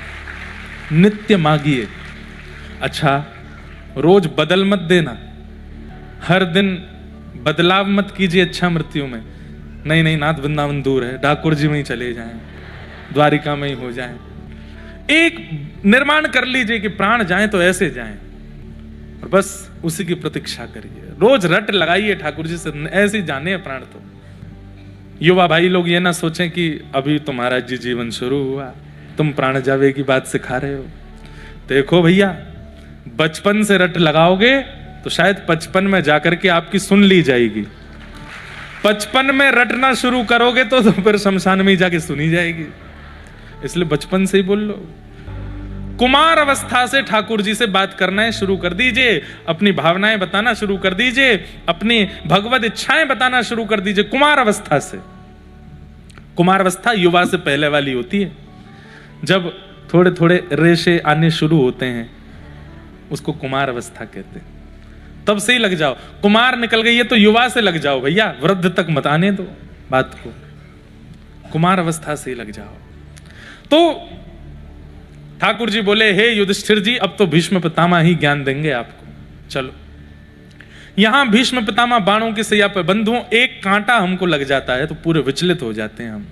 नित्य मांगिए। अच्छा, रोज बदल मत देना, हर दिन बदलाव मत कीजिए अच्छा मृत्यु में। नहीं नहीं, नाथ वृंदावन दूर है, ठाकुर जी में ही चले जाएं, द्वारिका में ही हो जाएं। एक निर्माण कर लीजिए कि प्राण जाएं तो ऐसे जाएं, और बस उसी की प्रतीक्षा करिए। रोज रट लगाइए ठाकुर जी से, ऐसे ही जाने प्राण। तो युवा भाई लोग ये ना सोचें कि अभी तो महाराज जी जीवन शुरू हुआ, तुम प्राण जावे की बात सिखा रहे हो। देखो भैया, बचपन से रट लगाओगे तो शायद 55 में जाकर के आपकी सुन ली जाएगी। 55 में रटना शुरू करोगे तो फिर शमशान में ही जाके सुनी जाएगी। इसलिए बचपन से ही बोल लो। कुमार अवस्था से ठाकुर जी से बात करना है शुरू कर दीजिए, अपनी भावनाएं बताना शुरू कर दीजिए, अपनी भगवत इच्छाएं बताना शुरू कर दीजिए कुमार अवस्था से। कुमार अवस्था युवा से पहले वाली होती है, जब थोड़े थोड़े रेशे आने शुरू होते हैं, उसको कुमार अवस्था कहते हैं। तब से ही लग जाओ। कुमार निकल गई है तो युवा से लग जाओ भैया, वृद्ध तक मत आने दो बात को, कुमार अवस्था से ही लग जाओ। तो ठाकुर जी बोले, हे युधिष्ठिर जी, अब तो भीष्म पितामह ही ज्ञान देंगे आपको। चलो, यहां भीष्म पितामह बाणों की सैया पर, बंधुओं एक कांटा हमको लग जाता है तो पूरे विचलित हो जाते हैं हम।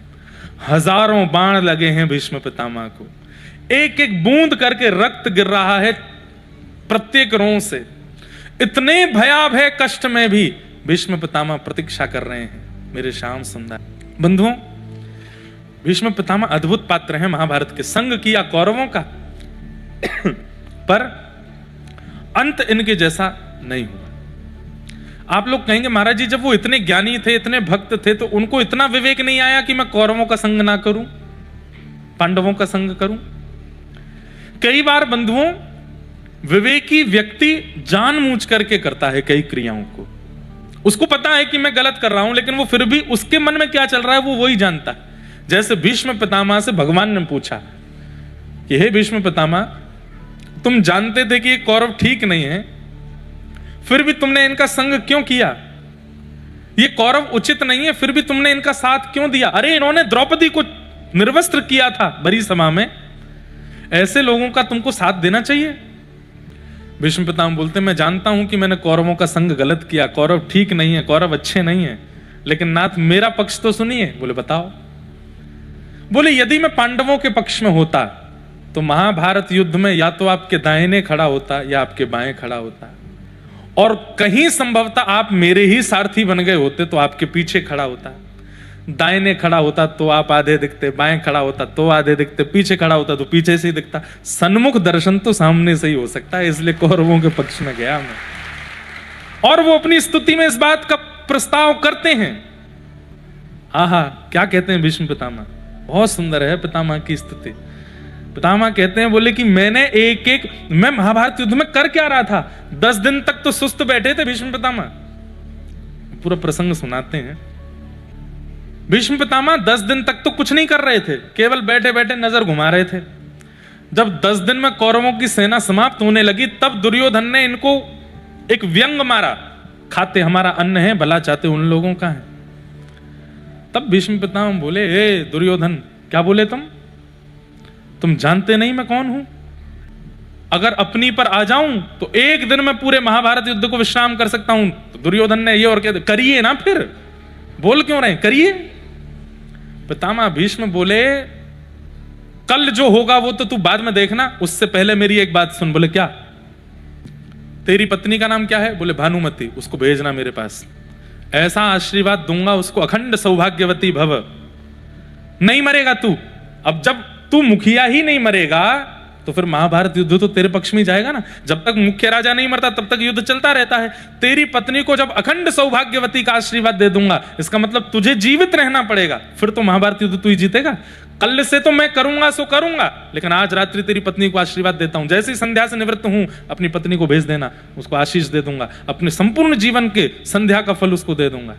हजारों बाण लगे हैं भीष्म पितामह को, एक एक बूंद करके रक्त गिर रहा है प्रत्येक रों से। इतने भयावह कष्ट में भी भीष्म पितामह प्रतीक्षा कर रहे हैं मेरे श्याम सुंदर। बंधुओं, भीष्म पितामह अद्भुत पात्र हैं महाभारत के। संग किया कौरवों का पर अंत इनके जैसा नहीं हुआ। आप लोग कहेंगे महाराज जी, जब वो इतने ज्ञानी थे, इतने भक्त थे, तो उनको इतना विवेक नहीं आया कि मैं कौरवों का संग ना करूं, पांडवों का संग करूं? कई बार बंधुओं, विवेकी व्यक्ति जानबूझ करके करता है कई क्रियाओं को। उसको पता है कि मैं गलत कर रहा हूं, लेकिन वो फिर भी उसके मन में क्या चल रहा है वो वही जानता है। जैसे भीष्म पितामह से भगवान ने पूछा कि हे भीष्म पितामह, तुम जानते थे कि ये कौरव ठीक नहीं है, फिर भी तुमने इनका संग क्यों किया? ये कौरव उचित नहीं है, फिर भी तुमने इनका साथ क्यों दिया? अरे इन्होंने द्रौपदी को निर्वस्त्र किया था बड़ी सभा में, ऐसे लोगों का तुमको साथ देना चाहिए। भीष्म पितामह बोलते, मैं जानता हूं कि मैंने कौरवों का संग गलत किया, कौरव ठीक नहीं है, कौरव अच्छे नहीं है, लेकिन नाथ मेरा पक्ष तो सुनिए। बोले बताओ। बोले यदि मैं पांडवों के पक्ष में होता तो महाभारत युद्ध में या तो आपके दाहिने खड़ा होता या आपके बाएं खड़ा होता, और कहीं संभवतः आप मेरे ही सारथी बन गए होते तो आपके पीछे खड़ा होता। दाहिने खड़ा होता तो आप आधे दिखते, बाएं खड़ा होता तो आधे दिखते, पीछे खड़ा होता तो पीछे से ही दिखता। सन्मुख दर्शन तो सामने से ही हो सकता है, इसलिए कौरवों के पक्ष में गया मैं। और वो अपनी स्तुति में इस बात का प्रस्ताव करते हैं। आहा, क्या कहते हैं भीष्म पितामह? बहुत सुंदर है पितामह की स्तुति। पितामह कहते हैं, बोले कि मैं महाभारत युद्ध में कर क्या रहा था? 10 दिन तक तो सुस्त बैठे थे भीष्म पितामह। पूरा प्रसंग सुनाते हैं। भीष्म पितामह 10 दिन तक तो कुछ नहीं कर रहे थे, केवल बैठे बैठे नजर घुमा रहे थे। जब 10 दिन में कौरवों की सेना समाप्त होने लगी, तब दुर्योधन ने इनको एक व्यंग मारा, खाते हमारा अन्न है, भला चाहते उन लोगों का है। तब भीष्म पितामह बोले, हे दुर्योधन, क्या बोले तुम जानते नहीं मैं कौन हूं? अगर अपनी पर आ जाऊं तो एक दिन में पूरे महाभारत युद्ध को विश्राम कर सकता हूं। तो दुर्योधन ने ये और कह, करिए ना, फिर बोल क्यों रहे, करिए। पितामह भीष्म बोले, कल जो होगा वो तो तू बाद में देखना, उससे पहले मेरी एक बात सुन। बोले क्या? तेरी पत्नी का नाम क्या है? बोले भानुमति, उसको भेजना मेरे पास, ऐसा आशीर्वाद दूंगा उसको, अखंड सौभाग्यवती भव। नहीं मरेगा तू। अब जब तू मुखिया ही नहीं मरेगा तो फिर महाभारत युद्ध तो तेरे पक्ष में जाएगा ना। जब तक मुख्य राजा नहीं मरता तब तक युद्ध चलता रहता है। तेरी पत्नी को जब अखंड सौभाग्यवती का आशीर्वाद दे दूंगा, इसका मतलब तुझे जीवित रहना पड़ेगा, फिर तो महाभारत युद्ध तू ही जीतेगा। कल से तो मैं करूंगा सो करूंगा, लेकिन आज रात्रि तेरी पत्नी को आशीर्वाद देता हूं। जैसे ही संध्या से निवृत्त हूं, अपनी पत्नी को भेज देना, उसको आशीष दे दूंगा, अपने संपूर्ण जीवन के संध्या का फल उसको दे दूंगा।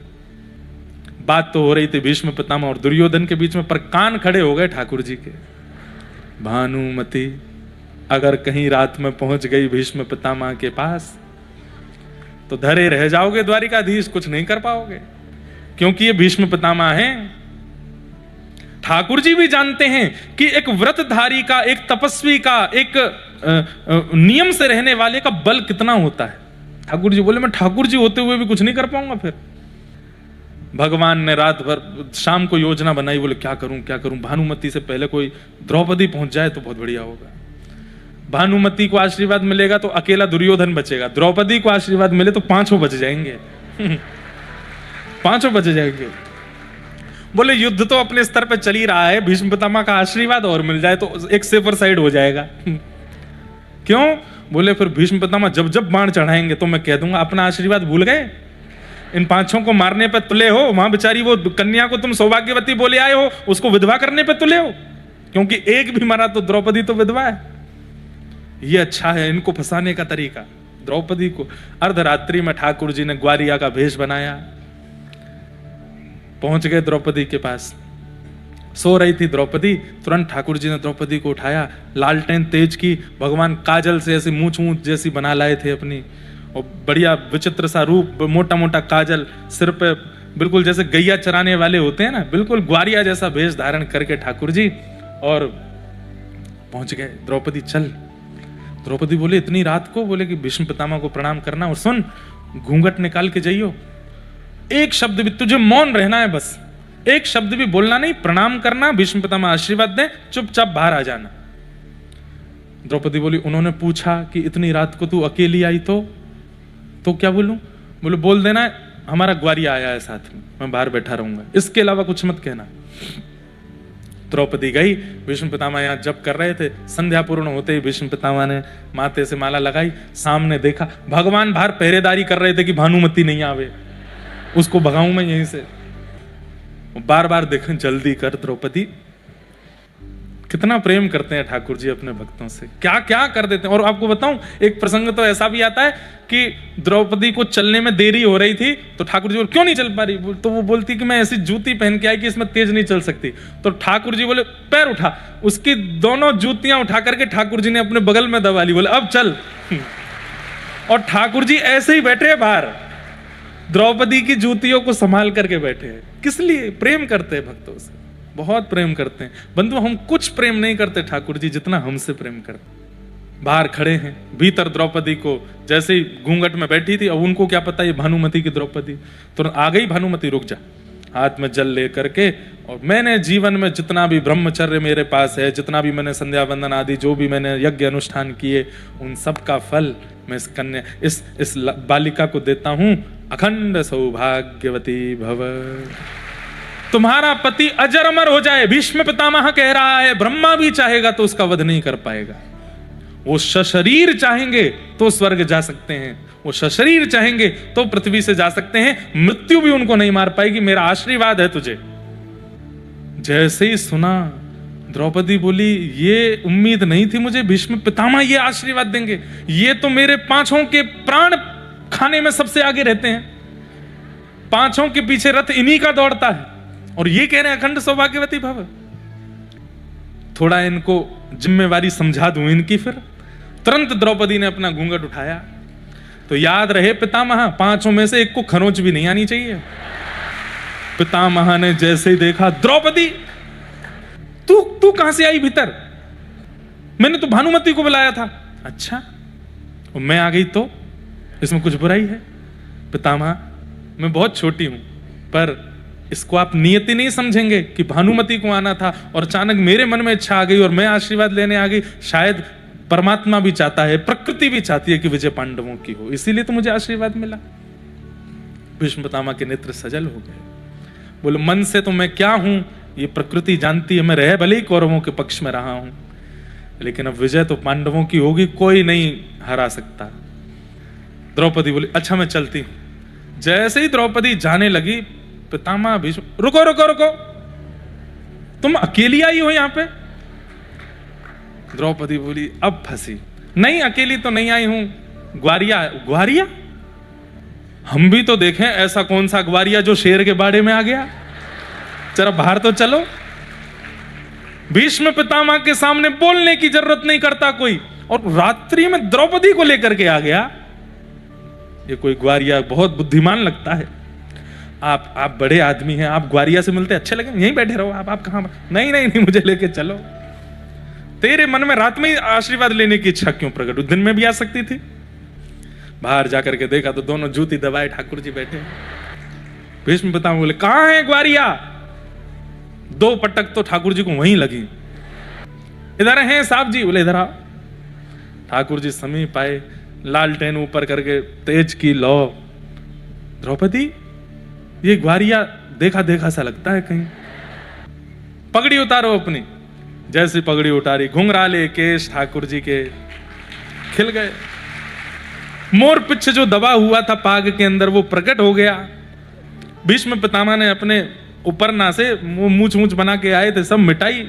बात तो हो रही थी भीष्म पितामह और दुर्योधन के बीच में, पर कान खड़े हो गए ठाकुर जी के। भानुमति अगर कहीं रात में पहुंच गई भीष्म पितामह के पास तो धरे रह जाओगे द्वारिकाधीश, कुछ नहीं कर पाओगे, क्योंकि ये भीष्म पितामह हैं। ठाकुर जी भी जानते हैं कि एक व्रतधारी का, एक तपस्वी का, एक नियम से रहने वाले का बल कितना होता है। ठाकुर जी बोले मैं ठाकुर जी होते हुए भी कुछ नहीं कर पाऊंगा। फिर भगवान ने रात भर शाम को योजना बनाई, बोले क्या करूं, भानुमति से पहले कोई द्रौपदी पहुंच जाए तो बहुत बढ़िया होगा। भानुमति को आशीर्वाद मिलेगा तो अकेला दुर्योधन बचेगा, द्रौपदी को आशीर्वाद मिले तो पांचों बच जाएंगे। पांचों बच जाएंगे। बोले युद्ध तो अपने स्तर पे चल ही रहा है, भीष्म पितामह का आशीर्वाद और मिल जाए तो एक सेफर साइड हो जाएगा। क्यों? बोले फिर भीष्म पितामह जब जब बाण चढ़ाएंगे तो मैं कह दूंगा अपना आशीर्वाद भूल गए, इन पांचों को मारने पे तुले हो, वहां बेचारी वो कन्या को तुम सौभाग्यवती बोले आए हो, उसको विधवा करने पे तुले हो, क्योंकि एक भी मरा तो द्रौपदी तो विधवा है। ये अच्छा है इनको फंसाने का तरीका। द्रौपदी को अर्धरात्रि में ठाकुर जी ने ग्वारिया का भेष बनाया, पहुंच गए द्रौपदी के पास। सो रही थी द्रौपदी, तुरंत ठाकुर जी ने द्रौपदी को उठाया, लालटेन तेज की, भगवान काजल से ऐसी मूंछ जैसी बना लाए थे अपनी, और बढ़िया विचित्र सा रूप, मोटा मोटा काजल सिर पे, बिल्कुल जैसे गैया चराने वाले होते हैं ना, बिल्कुल ग्वारिया जैसा भेष धारण करके ठाकुर जी और पहुंच गए। द्रौपदी चल, द्रौपदी बोले इतनी रात को? बोले कि भीष्म पितामह को प्रणाम करना, और सुन घूंघट निकाल के जाइयो, एक शब्द भी तुझे मौन रहना है, बस एक शब्द भी बोलना नहीं, प्रणाम करना, भीष्म पितामह आशीर्वाद दे, चुपचाप बाहर आ जाना। द्रौपदी बोली उन्होंने पूछा कि इतनी रात को तू अकेली आई तो क्या बोलूं? बोले बोल देना हमारा ग्वारिया आया है साथ में, मैं बाहर बैठा रहूंगा, इसके अलावा कुछ मत कहना। द्रौपदी गई, भीष्म पितामह यहाँ जप कर रहे थे, संध्या पूर्ण होते ही भीष्म पितामह ने माथे से माला लगाई, सामने देखा भगवान बाहर पहरेदारी कर रहे थे कि भानुमति नहीं आवे, उसको भगाऊं मैं यहीं से। बार बार देखें जल्दी कर द्रौपदी। कितना प्रेम करते हैं ठाकुर जी अपने भक्तों से, क्या क्या कर देते हैं। और आपको बताऊं एक प्रसंग तो ऐसा भी आता है कि द्रौपदी को चलने में देरी हो रही थी तो ठाकुर जी बोले क्यों नहीं चल पा रही? तो वो बोलती कि मैं ऐसी जूती पहन के आई कि इसमें तेज नहीं चल सकती। तो ठाकुर जी बोले पैर उठा, उसकी दोनों जूतियां उठा करके ठाकुर जी ने अपने बगल में दबा ली, बोले अब चल। और ठाकुर जी ऐसे ही बैठे बाहर, द्रौपदी की जूतियों को संभाल करके बैठे हैं। किस लिए? प्रेम करते हैं भक्तों से, बहुत प्रेम करते हैं। बंधु हम कुछ प्रेम नहीं करते ठाकुर जी जितना हमसे प्रेम करते। बाहर खड़े हैं, भीतर द्रौपदी को जैसे ही घूंघट में बैठी थी, अब उनको क्या पता ये भानुमति की द्रौपदी, तो आ गई भानुमति, रुक जा, हाथ में जल ले करके, और मैंने जीवन में जितना भी ब्रह्मचर्य मेरे पास है, जितना भी मैंने संध्या वंदन आदि जो भी मैंने यज्ञ अनुष्ठान किए, उन सब का फल मैं इस कन्या इस बालिका को देता हूं। अखंड सौभाग्यवती भव, तुम्हारा पति अजर अमर हो जाए। भीष्म पितामह कह रहा है ब्रह्मा भी चाहेगा तो उसका वध नहीं कर पाएगा। वो सशरीर चाहेंगे तो स्वर्ग जा सकते हैं, वो सशरीर चाहेंगे तो पृथ्वी से जा सकते हैं, मृत्यु भी उनको नहीं मार पाएगी, मेरा आशीर्वाद है तुझे। जैसे ही सुना द्रौपदी बोली ये उम्मीद नहीं थी मुझे, भीष्म पितामह ये आशीर्वाद देंगे, ये तो मेरे पांचों के प्राण खाने में सबसे आगे रहते हैं, पांचों के पीछे रथ इन्हीं का दौड़ता है, और ये कह रहे हैं अखंड सौभाग्यवती भव। थोड़ा इनको जिम्मेवारी समझा दूं इनकी। फिर तुरंत द्रौपदी ने अपना घूंघट उठाया। तो याद रहे पितामह, पांचों में से एक को खरोंच भी नहीं आनी चाहिए। पितामह ने जैसे ही देखा द्रौपदी तू कहां से आई भीतर? मैंने तो भानुमति को बुलाया था। अच्छा, और मैं आ गई तो इसमें कुछ बुराई है? पितामह मैं बहुत छोटी हूं, पर इसको आप नियति नहीं समझेंगे कि भानुमति को आना था और अचानक मेरे मन में इच्छा आ गई और मैं आशीर्वाद लेने आ गई। शायद परमात्मा भी चाहता है, प्रकृति भी चाहती है कि विजय पांडवों की हो, इसीलिए तो मुझे आशीर्वाद मिला। भीष्म पितामह के नेत्र सजल हो गए। बोले मन से तो मैं क्या हूं ये प्रकृति जानती है, मैं रह भले ही कौरवों के पक्ष में रहा हूं, लेकिन अब विजय तो पांडवों की होगी, कोई नहीं हरा सकता। द्रौपदी बोली अच्छा मैं चलती हूं। जैसे ही द्रौपदी जाने लगी, पितामह भीष्म रुको रुको रुको, तुम अकेली आई हो यहां पे? द्रौपदी बोली अब फंसी। नहीं अकेली तो नहीं आई हूं, ग्वारिया। ग्वारिया? हम भी तो देखें ऐसा कौन सा ग्वारिया जो शेर के बाड़े में आ गया, जरा बाहर तो चलो। भीष्म पितामह के सामने बोलने की जरूरत नहीं करता कोई, और रात्रि में द्रौपदी को लेकर के आ गया। ये कोई ग्वारिया बहुत बुद्धिमान लगता है। आप बड़े आदमी हैं, आप ग्वारिया से मिलते अच्छे लगे, यहीं बैठे रहो। आप कहां? नहीं नहीं नहीं, मुझे लेके चलो। तेरे मन में रात में ही आशीर्वाद लेने की इच्छा क्यों प्रकट हुई? दिन में भी आ सकती थी। बाहर जाकर के देखा तो दोनों जूती दबाए ठाकुर जी बैठे। भीष्म पितामह बोले, कहां है ग्वारिया? 2 पटक तो ठाकुर जी को वहीं लगी। इधर हैं साहब जी। बोले, इधर आओ। ठाकुर जी समीप आए, लालटेन ऊपर करके तेज की लो। द्रौपदी, ये ग्वारिया देखा देखा सा लगता है कहीं। पगड़ी उतारो अपनी। जैसी पगड़ी उतारी, घुंघराले केश ठाकुर जी के खिल गए। मोर पिच्छ जो दबा हुआ था पाग के अंदर वो प्रकट हो गया। भीष्म पितामह ने अपने उपरना से मूछ मूछ बना के आए थे, सब मिटाई।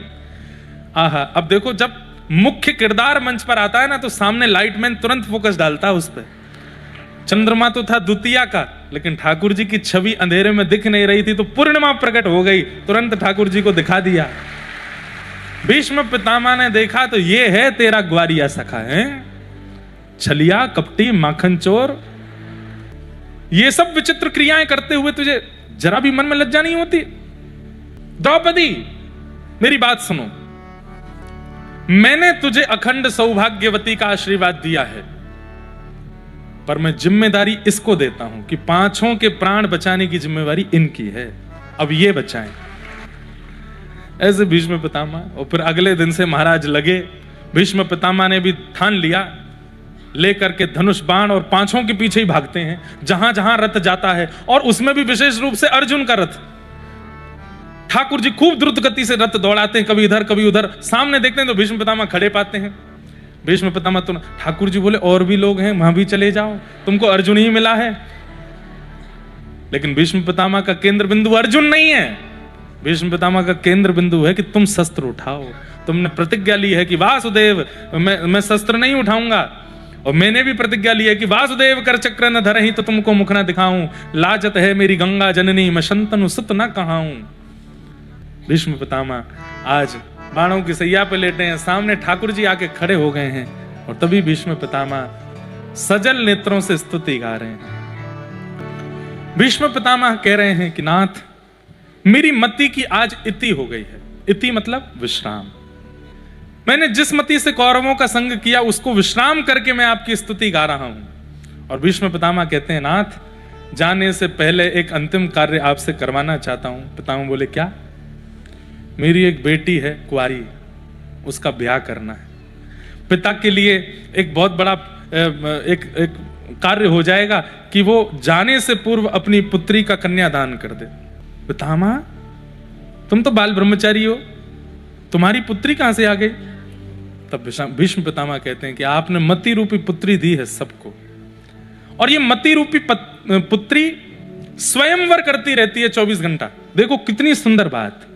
आहा, अब देखो जब मुख्य किरदार मंच पर आता है ना तो सामने लाइटमैन तुरंत फोकस डालता है उस पर। चंद्रमा तो था द्वितीया का, लेकिन ठाकुर जी की छवि अंधेरे में दिख नहीं रही थी तो पूर्णिमा प्रकट हो गई, तुरंत ठाकुर जी को दिखा दिया। भीष्म पितामह ने देखा तो ये है तेरा ग्वारिया सखा है, छलिया कपटी माखन चोर। ये सब विचित्र क्रियाएं करते हुए तुझे जरा भी मन में लज्जा नहीं होती? द्रौपदी, मेरी बात सुनो। मैंने तुझे अखंड सौभाग्यवती का आशीर्वाद दिया है, पर मैं जिम्मेदारी इसको देता हूं कि 5 के प्राण बचाने की जिम्मेवारी इनकी है। अब ये बचाएं। ऐसे भीष्म पितामह। और फिर अगले दिन से महाराज लगे। भीष्म पितामह ने भी ठान लिया, लेकर के धनुष बाण और 5 के पीछे ही भागते हैं जहां जहां रथ जाता है। और उसमें भी विशेष रूप से अर्जुन का रथ। ठाकुर जी खूब द्रुत गति से रथ दौड़ाते हैं, कभी इधर कभी उधर। सामने देखते हैं तो भीष्म पितामह खड़े पाते हैं। भीष्म पितामह तो ठाकुर जी बोले, और भी लोग हैं, वहां भी चले जाओ, तुमको अर्जुन ही मिला है। लेकिन भीष्म पितामह का केंद्र बिंदु अर्जुन नहीं है। भीष्म पितामह का केंद्र बिंदु है कि तुम शस्त्र उठाओ। तुमने प्रतिज्ञा ली है कि वासुदेव, मैं शस्त्र नहीं उठाऊंगा। और मैंने भी प्रतिज्ञा ली है कि वासुदेव कर चक्र न धरहि तो तुमको मुख न दिखाऊं। लाजत है मेरी गंगा जननी, मैं शंतनु सुत न कहाऊं। भीष्म पितामह आज बाणों की सैया पे लेटे हैं, सामने ठाकुर जी आके खड़े हो गए हैं। और तभी भीष्म पितामह सजल नेत्रों से स्तुति गा रहे हैं। भीष्म पितामह कह रहे हैं कि नाथ, मेरी मति की आज इति हो गई है। इति मतलब विश्राम। मैंने जिस मति से कौरवों का संग किया उसको विश्राम करके मैं आपकी स्तुति गा रहा हूं। और भीष्म पितामह कहते हैं, नाथ, जाने से पहले एक अंतिम कार्य आपसे करवाना चाहता हूं। पितामह बोले, क्या? मेरी एक बेटी है कुंवारी, उसका ब्याह करना है। पिता के लिए एक बहुत बड़ा एक कार्य हो जाएगा कि वो जाने से पूर्व अपनी पुत्री का कन्यादान कर दे। पितामह, तुम तो बाल ब्रह्मचारी हो, तुम्हारी पुत्री कहां से आ गई? तब भीष्म पितामह कहते हैं कि आपने मति रूपी पुत्री दी है सबको, और ये मति रूपी पुत्री स्वयंवर करती रहती है 24 घंटा। देखो कितनी सुंदर बात।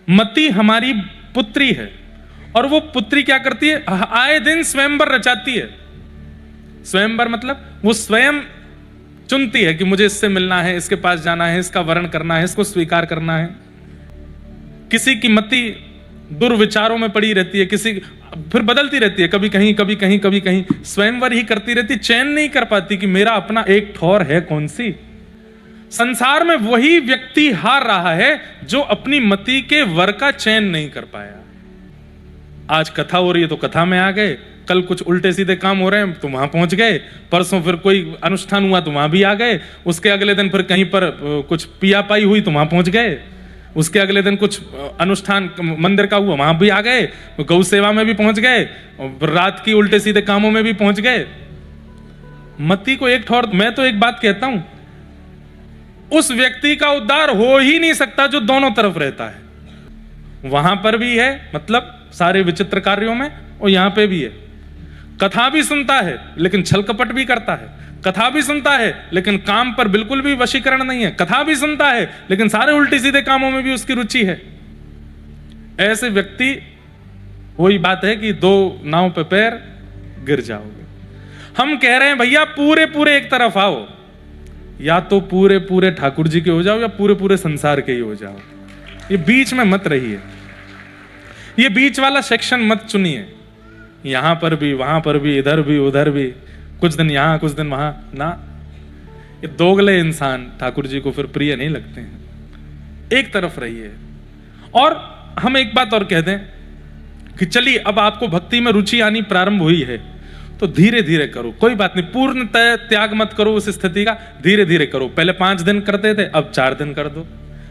मति हमारी पुत्री है और वो पुत्री क्या करती है? आए दिन स्वयंवर रचाती है। स्वयंवर मतलब वो स्वयं चुनती है कि मुझे इससे मिलना है, इसके पास जाना है, इसका वर्ण करना है, इसको स्वीकार करना है। किसी की मति दुर्विचारों में पड़ी रहती है, किसी फिर बदलती रहती है, कभी कहीं कभी कहीं कभी कहीं। स्वयंवर ही करती रहती, चैन नहीं कर पाती कि मेरा अपना एक ठौर है कौन सी। संसार में वही व्यक्ति हार रहा है जो अपनी मति के वर का चयन नहीं कर पाया। आज कथा हो रही है तो कथा में आ गए, कल कुछ उल्टे सीधे काम हो रहे हैं तो वहां पहुंच गए, परसों फिर कोई अनुष्ठान हुआ तो वहां भी आ गए, उसके अगले दिन फिर कहीं पर कुछ पिया पाई हुई तो वहां पहुंच गए, उसके अगले दिन कुछ अनुष्ठान मंदिर का हुआ वहां भी आ गए, गौ सेवा में भी पहुंच गए, रात की उल्टे सीधे कामों में भी पहुंच गए। मति को एक ठौर। मैं तो एक बात कहता हूं, उस व्यक्ति का उद्धार हो ही नहीं सकता जो दोनों तरफ रहता है। वहां पर भी है, मतलब सारे विचित्र कार्यों में, और यहां पे भी है। कथा भी सुनता है लेकिन छल कपट भी करता है, कथा भी सुनता है लेकिन काम पर बिल्कुल भी वशीकरण नहीं है, कथा भी सुनता है लेकिन सारे उल्टे सीधे कामों में भी उसकी रुचि है। ऐसे व्यक्ति, वही बात है कि 2 नाव पे पैर गिर जाओगे। हम कह रहे हैं भैया पूरे पूरे एक तरफ आओ, या तो पूरे पूरे ठाकुर जी के हो जाओ या पूरे पूरे संसार के ही हो जाओ। ये बीच में मत रहिए, ये बीच वाला सेक्शन मत चुनिए। यहां पर भी, वहां पर भी, इधर भी उधर भी, कुछ दिन यहां कुछ दिन वहां ना। ये दोगले इंसान ठाकुर जी को फिर प्रिय नहीं लगते हैं। एक तरफ रहिए। और हम एक बात और कह दें, कि चलिए अब आपको भक्ति में रुचि आनी प्रारंभ हुई है, तो धीरे धीरे करो, कोई बात नहीं, पूर्णतः त्याग मत करो उस स्थिति का, धीरे धीरे करो। पहले 5 दिन करते थे, अब 4 दिन कर दो,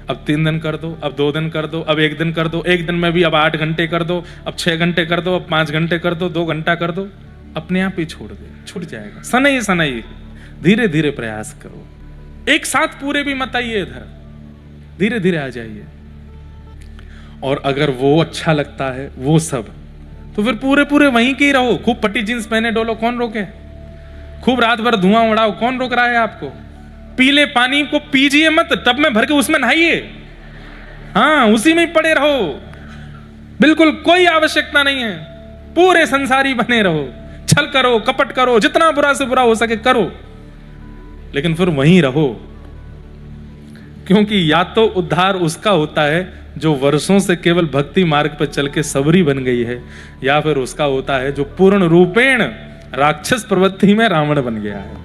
अब 3 दिन कर दो, अब 2 दिन कर दो, अब 1 दिन कर दो, 1 दिन में भी अब 8 घंटे कर दो, अब 6 घंटे कर दो, अब 5 घंटे कर दो, 2 घंटा कर दो, अपने आप ही छोड़ दे, छूट जाएगा। सनई सनई धीरे धीरे प्रयास करो, एक साथ पूरे भी मत आइए इधर, धीरे धीरे आ जाइए। और अगर वो अच्छा लगता है वो सब, तो फिर पूरे पूरे वहीं के ही रहो। खूब पट्टी जींस पहने डोलो, कौन रोके? खूब रात भर धुआं उड़ाओ, कौन रोक रहा है आपको? पीले पानी को पीजिए मत, टब में भर के उसमें नहाइए, हाँ उसी में ही पड़े रहो, बिल्कुल कोई आवश्यकता नहीं है। पूरे संसारी बने रहो, छल करो, कपट करो, जितना बुरा से बुरा हो सके करो, लेकिन फिर वहीं रहो। क्योंकि या तो उद्धार उसका होता है जो वर्षों से केवल भक्ति मार्ग पर चल के सबरी बन गई है, या फिर उसका होता है जो पूर्ण रूपेण राक्षस प्रवृत्ति में रावण बन गया है।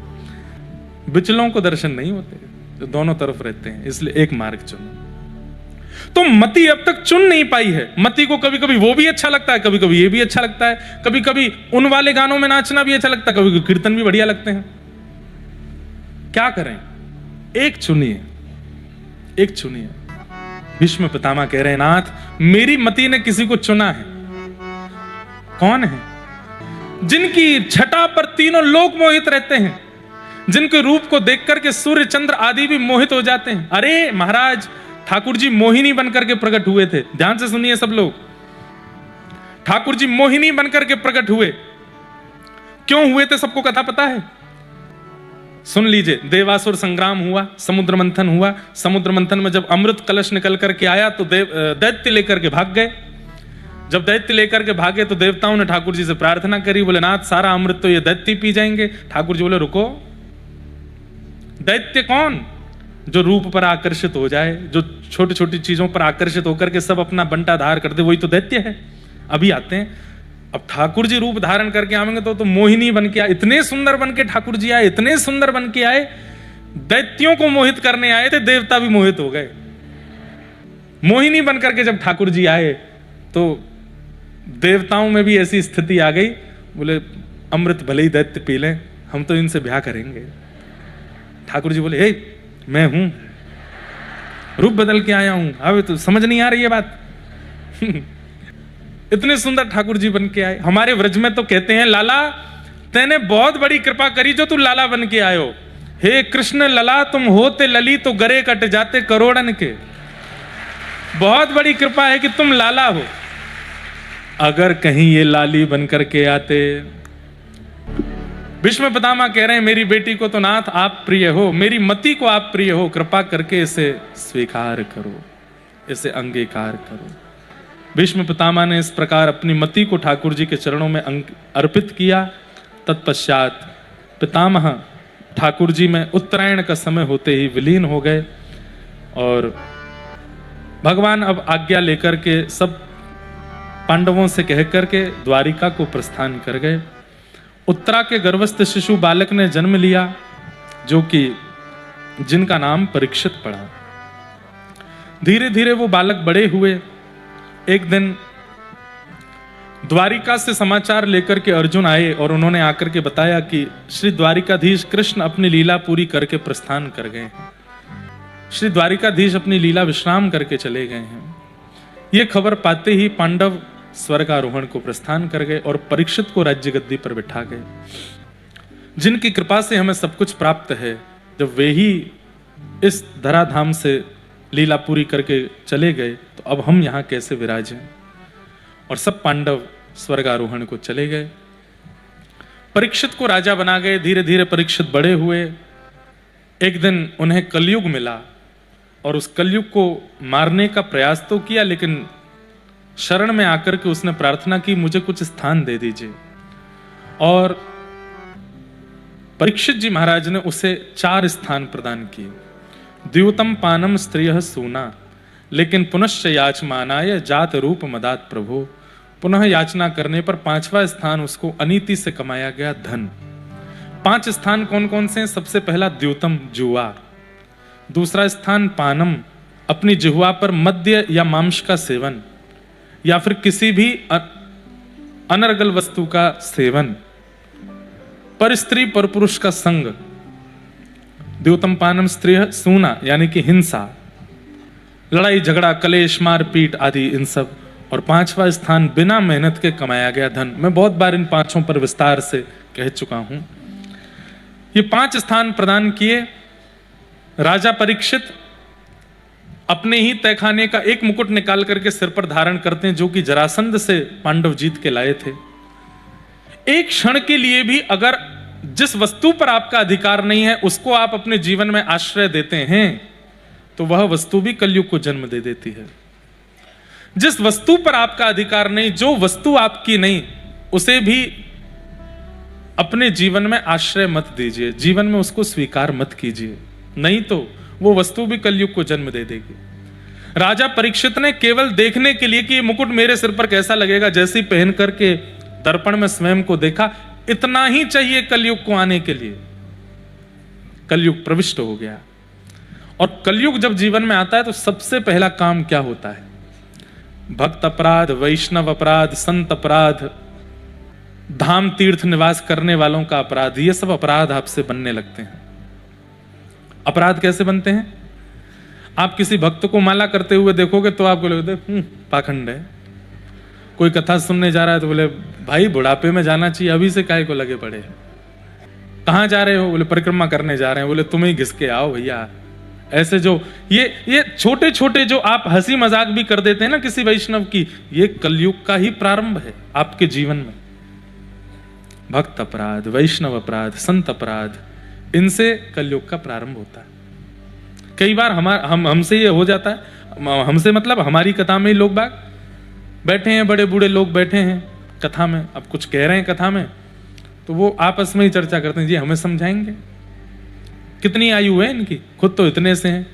बिचलों को दर्शन नहीं होते, जो दोनों तरफ रहते हैं, इसलिए एक मार्ग चुनो। तो मति अब तक चुन नहीं पाई है। मति को कभी कभी वो भी अच्छा लगता है, कभी कभी ये भी अच्छा लगता है, कभी कभी उन वाले गानों में नाचना भी अच्छा लगता है, कभी कभी कीर्तन भी बढ़िया लगते हैं। क्या करें? एक चुनिए, एक चुनिए। भीष्म पितामह कह रहे हैं, नाथ मेरी मति ने किसी को चुना है। कौन है? जिनकी छटा पर तीनों लोग मोहित रहते हैं, जिनके रूप को देख करके सूर्य चंद्र आदि भी मोहित हो जाते हैं। अरे महाराज, ठाकुर जी मोहिनी बनकर के प्रकट हुए थे। ध्यान से सुनिए सब लोग, ठाकुर जी मोहिनी बनकर के प्रकट हुए। क्यों हुए थे सबको कथा पता है? सुन लीजिए। देवासुर संग्राम हुआ, समुद्र मंथन हुआ। समुद्र मंथन में जब अमृत कलश निकल करके आया तो दैत्य लेकर के भाग गए। जब दैत्य लेकर के भागे तो देवताओं ने ठाकुर जी से प्रार्थना करी, बोले नाथ सारा अमृत तो ये दैत्य पी जाएंगे। ठाकुर जी बोले रुको, दैत्य कौन? जो रूप पर आकर्षित हो जाए, जो छोटी छोटी चीजों पर आकर्षित होकर के सब अपना बंटा धार कर दे, वही तो दैत्य है। अभी आते हैं। अब ठाकुर जी रूप धारण करके आएंगे तो मोहिनी बन के आए, इतने सुंदर बन के ठाकुर जी आए, इतने सुंदर बन के आए, दैत्यों को मोहित करने आए थे, देवता भी मोहित हो गए। मोहिनी बन करके जब ठाकुर जी आए तो देवताओं में भी ऐसी स्थिति आ गई, बोले अमृत भले ही दैत्य पी लें, हम तो इनसे ब्याह करेंगे। ठाकुर जी बोले हे मैं हूं, रूप बदल के आया हूं, अब तो समझ नहीं आ रही है बात। इतने सुंदर ठाकुर जी बन के आए। हमारे व्रज में तो कहते हैं, लाला तैने बहुत बड़ी कृपा करी जो तू लाला बन के आयो। हे कृष्ण लला तुम होते लली तो गरे कट जाते करोड़न के। बहुत बड़ी कृपा है कि तुम लाला हो। अगर कहीं ये लाली बन करके आते। भीष्म पितामह कह रहे हैं, मेरी बेटी को तो नाथ आप प्रिय हो, मेरी मति को आप प्रिय हो, कृपा करके इसे स्वीकार करो, इसे अंगीकार करो। भीष्म पितामह ने इस प्रकार अपनी मति को ठाकुर जी के चरणों में अर्पित किया। तत्पश्चात पितामह ठाकुर जी में उत्तरायण का समय होते ही विलीन हो गए और भगवान अब आज्ञा लेकर के सब पांडवों से कह करके द्वारिका को प्रस्थान कर गए। उत्तरा के गर्भस्थ शिशु बालक ने जन्म लिया, जो कि जिनका नाम परीक्षित पड़ा। धीरे धीरे वो बालक बड़े हुए। एक दिन द्वारिका से समाचार लेकर के अर्जुन आए और उन्होंने आकर के बताया कि श्री द्वारिकाधीश कृष्ण अपनी लीला पूरी करके प्रस्थान कर गए हैं। श्री द्वारिकाधीश अपनी लीला विश्राम करके चले गए हैं। ये खबर पाते ही पांडव स्वर्गारोहण को प्रस्थान कर गए और परीक्षित को राज्य गद्दी पर बिठा गए। जिनकी कृपा से हमें सब कुछ प्राप्त है, जब वे ही इस धराधाम से लीला पूरी करके चले गए तो अब हम यहां कैसे विराजें। और सब पांडव स्वर्गारोहण को चले गए। परीक्षित को राजा बना गए। धीरे धीरे परीक्षित बड़े हुए। एक दिन उन्हें कलयुग मिला और उस कलयुग को मारने का प्रयास तो किया, लेकिन शरण में आकर के उसने प्रार्थना की, मुझे कुछ स्थान दे दीजिए। और परीक्षित जी महाराज ने उसे 4 स्थान प्रदान किए। द्यूतम पानम स्त्रियः सूना, लेकिन पुनश्च याचमानाय जात रूप मदात प्रभो। पुनः याचना करने पर 5वां स्थान उसको अनीति से कमाया गया धन। 5 स्थान कौन कौन से हैं? सबसे पहला द्यूतम, जुआ। दूसरा स्थान पानम, अपनी जिह्वा पर मद्य या मांस का सेवन या फिर किसी भी अनर्गल वस्तु का सेवन, पर स्त्री पर पुरुष का संग, द्योतम पानम स्त्रिय सूना यानी कि हिंसा, लड़ाई झगड़ा कलेश मारपीट आदि इन सब, और पांचवा स्थान बिना मेहनत के कमाया गया धन। मैं बहुत बार इन पांचों पर विस्तार से कह चुका हूं। ये 5 स्थान प्रदान किए राजा परीक्षित अपने ही तहखाने का एक मुकुट निकाल करके सिर पर धारण करते हैं, जो कि जरासंध से पांडव जीत के लाए थे। एक क्षण के लिए भी अगर जिस वस्तु पर आपका अधिकार नहीं है उसको आप अपने जीवन में आश्रय देते हैं तो वह वस्तु भी कलयुग को जन्म दे देती है। जिस वस्तु पर आपका अधिकार नहीं, जो वस्तु आपकी नहीं, उसे भी अपने जीवन में आश्रय मत दीजिए, जीवन में उसको स्वीकार मत कीजिए, नहीं तो वो वस्तु भी कलयुग को जन्म दे देगी। राजा परीक्षित ने केवल देखने के लिए कि ये मुकुट मेरे सिर पर कैसा लगेगा, जैसे ही पहन करके दर्पण में स्वयं को देखा, इतना ही चाहिए कलयुग को आने के लिए। कलयुग प्रविष्ट हो गया। और कलयुग जब जीवन में आता है तो सबसे पहला काम क्या होता है? भक्त अपराध, वैष्णव अपराध, संत अपराध, धाम तीर्थ निवास करने वालों का अपराध, ये सब अपराध आपसे बनने लगते हैं। अपराध कैसे बनते हैं? आप किसी भक्त को माला करते हुए देखोगे तो आपको लगेगा पाखंड है। कोई कथा सुनने जा रहा है तो बोले भाई बुढ़ापे में जाना चाहिए, अभी से काहे को लगे पड़े। कहां जा रहे हो? बोले परिक्रमा करने जा रहे हैं। बोले तुम ही घिस के आओ भैया। ऐसे जो ये छोटे छोटे जो आप हंसी मजाक भी कर देते हैं ना किसी वैष्णव की, ये कलयुग का ही प्रारंभ है आपके जीवन में। भक्त अपराध, वैष्णव अपराध, संत अपराध, इनसे कलयुग का प्रारंभ होता है। कई बार हमसे ये हो जाता है, हमसे मतलब हमारी कथा में ही लोग बाग बैठे हैं, बड़े बूढ़े लोग बैठे हैं कथा में, अब कुछ कह रहे हैं कथा में, तो वो आपस में ही चर्चा करते हैं, जी हमें समझाएंगे, कितनी आयु है इनकी, खुद तो इतने से हैं,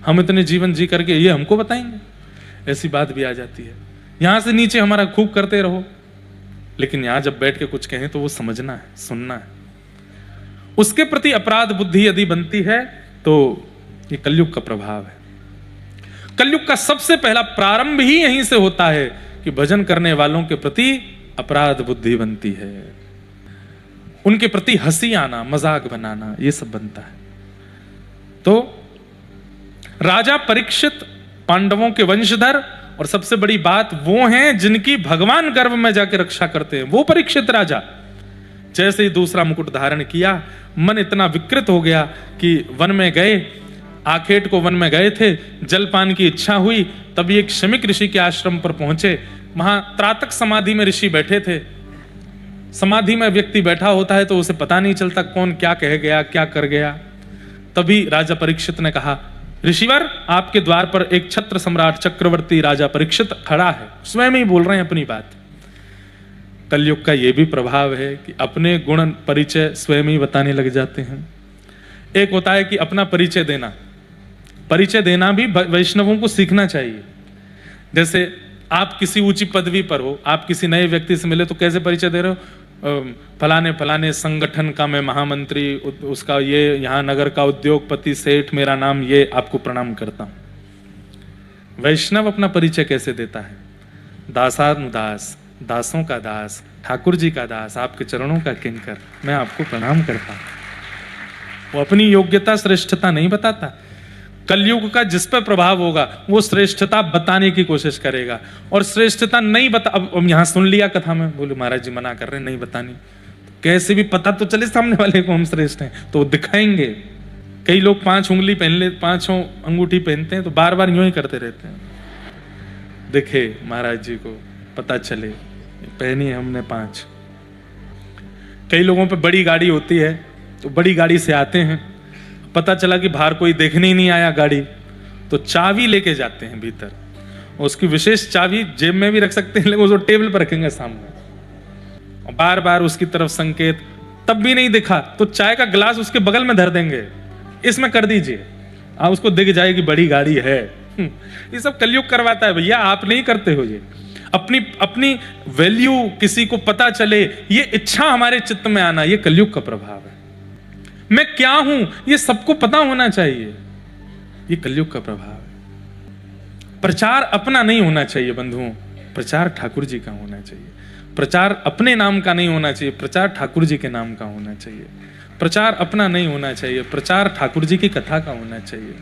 हम इतने जीवन जी करके ये हमको बताएंगे। ऐसी बात भी आ जाती है। यहां से नीचे हमारा खूब करते रहो, लेकिन यहां जब बैठ के कुछ कहें तो वो समझना है, सुनना है। उसके प्रति अपराध बुद्धि यदि बनती है तो ये कलयुग का प्रभाव है। कलयुग का सबसे पहला प्रारंभ ही यहीं से होता है कि भजन करने वालों के प्रति अपराध बुद्धि बनती है, उनके प्रति हंसी आना, मजाक बनाना, ये सब बनता है। तो राजा परीक्षित पांडवों के वंशधर, और सबसे बड़ी बात वो हैं जिनकी भगवान गर्भ में जाके रक्षा करते हैं, वो परीक्षित राजा। जैसे ही दूसरा मुकुट धारण किया, मन इतना विकृत हो गया कि वन में गए, आखेट को वन में गए थे, जलपान की इच्छा हुई, तभी एक शमिक ऋषि के आश्रम पर पहुंचे। वहां त्रातक समाधि में ऋषि बैठे थे। समाधि में व्यक्ति बैठा होता है तो उसे पता नहीं चलता कौन क्या कह गया, क्या कर गया। तभी राजा परीक्षित ने कहा, ऋषिवर आपके द्वार पर एक छत्र सम्राट चक्रवर्ती राजा परीक्षित खड़ा है। स्वयं ही बोल रहे हैं अपनी बात। कलयुग का यह भी प्रभाव है कि अपने गुण परिचय स्वयं ही बताने लग जाते हैं। एक होता है कि अपना परिचय देना, परिचय देना भी वैष्णवों को सीखना चाहिए। जैसे आप किसी ऊंची पदवी पर हो, आप किसी नए व्यक्ति से मिले तो कैसे परिचय दे रहे हो? फलाने फलाने संगठन का मैं महामंत्री, उसका ये यहाँ नगर का उद्योगपति सेठ, मेरा नाम ये, आपको प्रणाम करता हूं। वैष्णव अपना परिचय कैसे देता है? दासानुदास, दासों का दास, ठाकुर जी का दास, आपके चरणों का किंकर, मैं आपको प्रणाम करता हूं। वो अपनी योग्यता श्रेष्ठता नहीं बताता। कलयुग का जिस पर प्रभाव होगा वो श्रेष्ठता बताने की कोशिश करेगा, और श्रेष्ठता नहीं बता। अब यहाँ सुन लिया कथा में, बोले महाराज जी मना कर रहे हैं नहीं बतानी, तो कैसे भी पता तो चले सामने वाले को हम श्रेष्ठ हैं, तो दिखाएंगे। कई लोग 5 उंगली पहन ले, 5 अंगूठी पहनते हैं तो बार बार यूं ही करते रहते हैं। दिखे महाराज जी को, पता चले पहनी है हमने 5। कई लोगों पे बड़ी गाड़ी होती है तो बड़ी गाड़ी से आते हैं, पता चला कि बाहर कोई देखने ही नहीं आया गाड़ी, तो चाबी लेके जाते हैं भीतर, और उसकी विशेष चाबी जेब में भी रख सकते हैं, लेकिन उसको टेबल पर रखेंगे सामने, और बार बार उसकी तरफ संकेत, तब भी नहीं दिखा तो चाय का गिलास उसके बगल में धर देंगे, इसमें कर दीजिए, आप उसको दिख जाएगी बड़ी गाड़ी है। ये सब कलयुग करवाता है भैया, आप नहीं करते हो ये। अपनी वैल्यू किसी को पता चले, ये इच्छा हमारे चित्त में आना, ये कलयुग का प्रभाव है। मैं क्या हूं ये सबको पता होना चाहिए, ये कलयुग का प्रभाव है। प्रचार अपना नहीं होना चाहिए बंधुओं, प्रचार ठाकुर जी का होना चाहिए। प्रचार अपने नाम का नहीं होना चाहिए, प्रचार ठाकुर जी के नाम का होना चाहिए। प्रचार अपना नहीं होना चाहिए, प्रचार ठाकुर जी की कथा का होना चाहिए।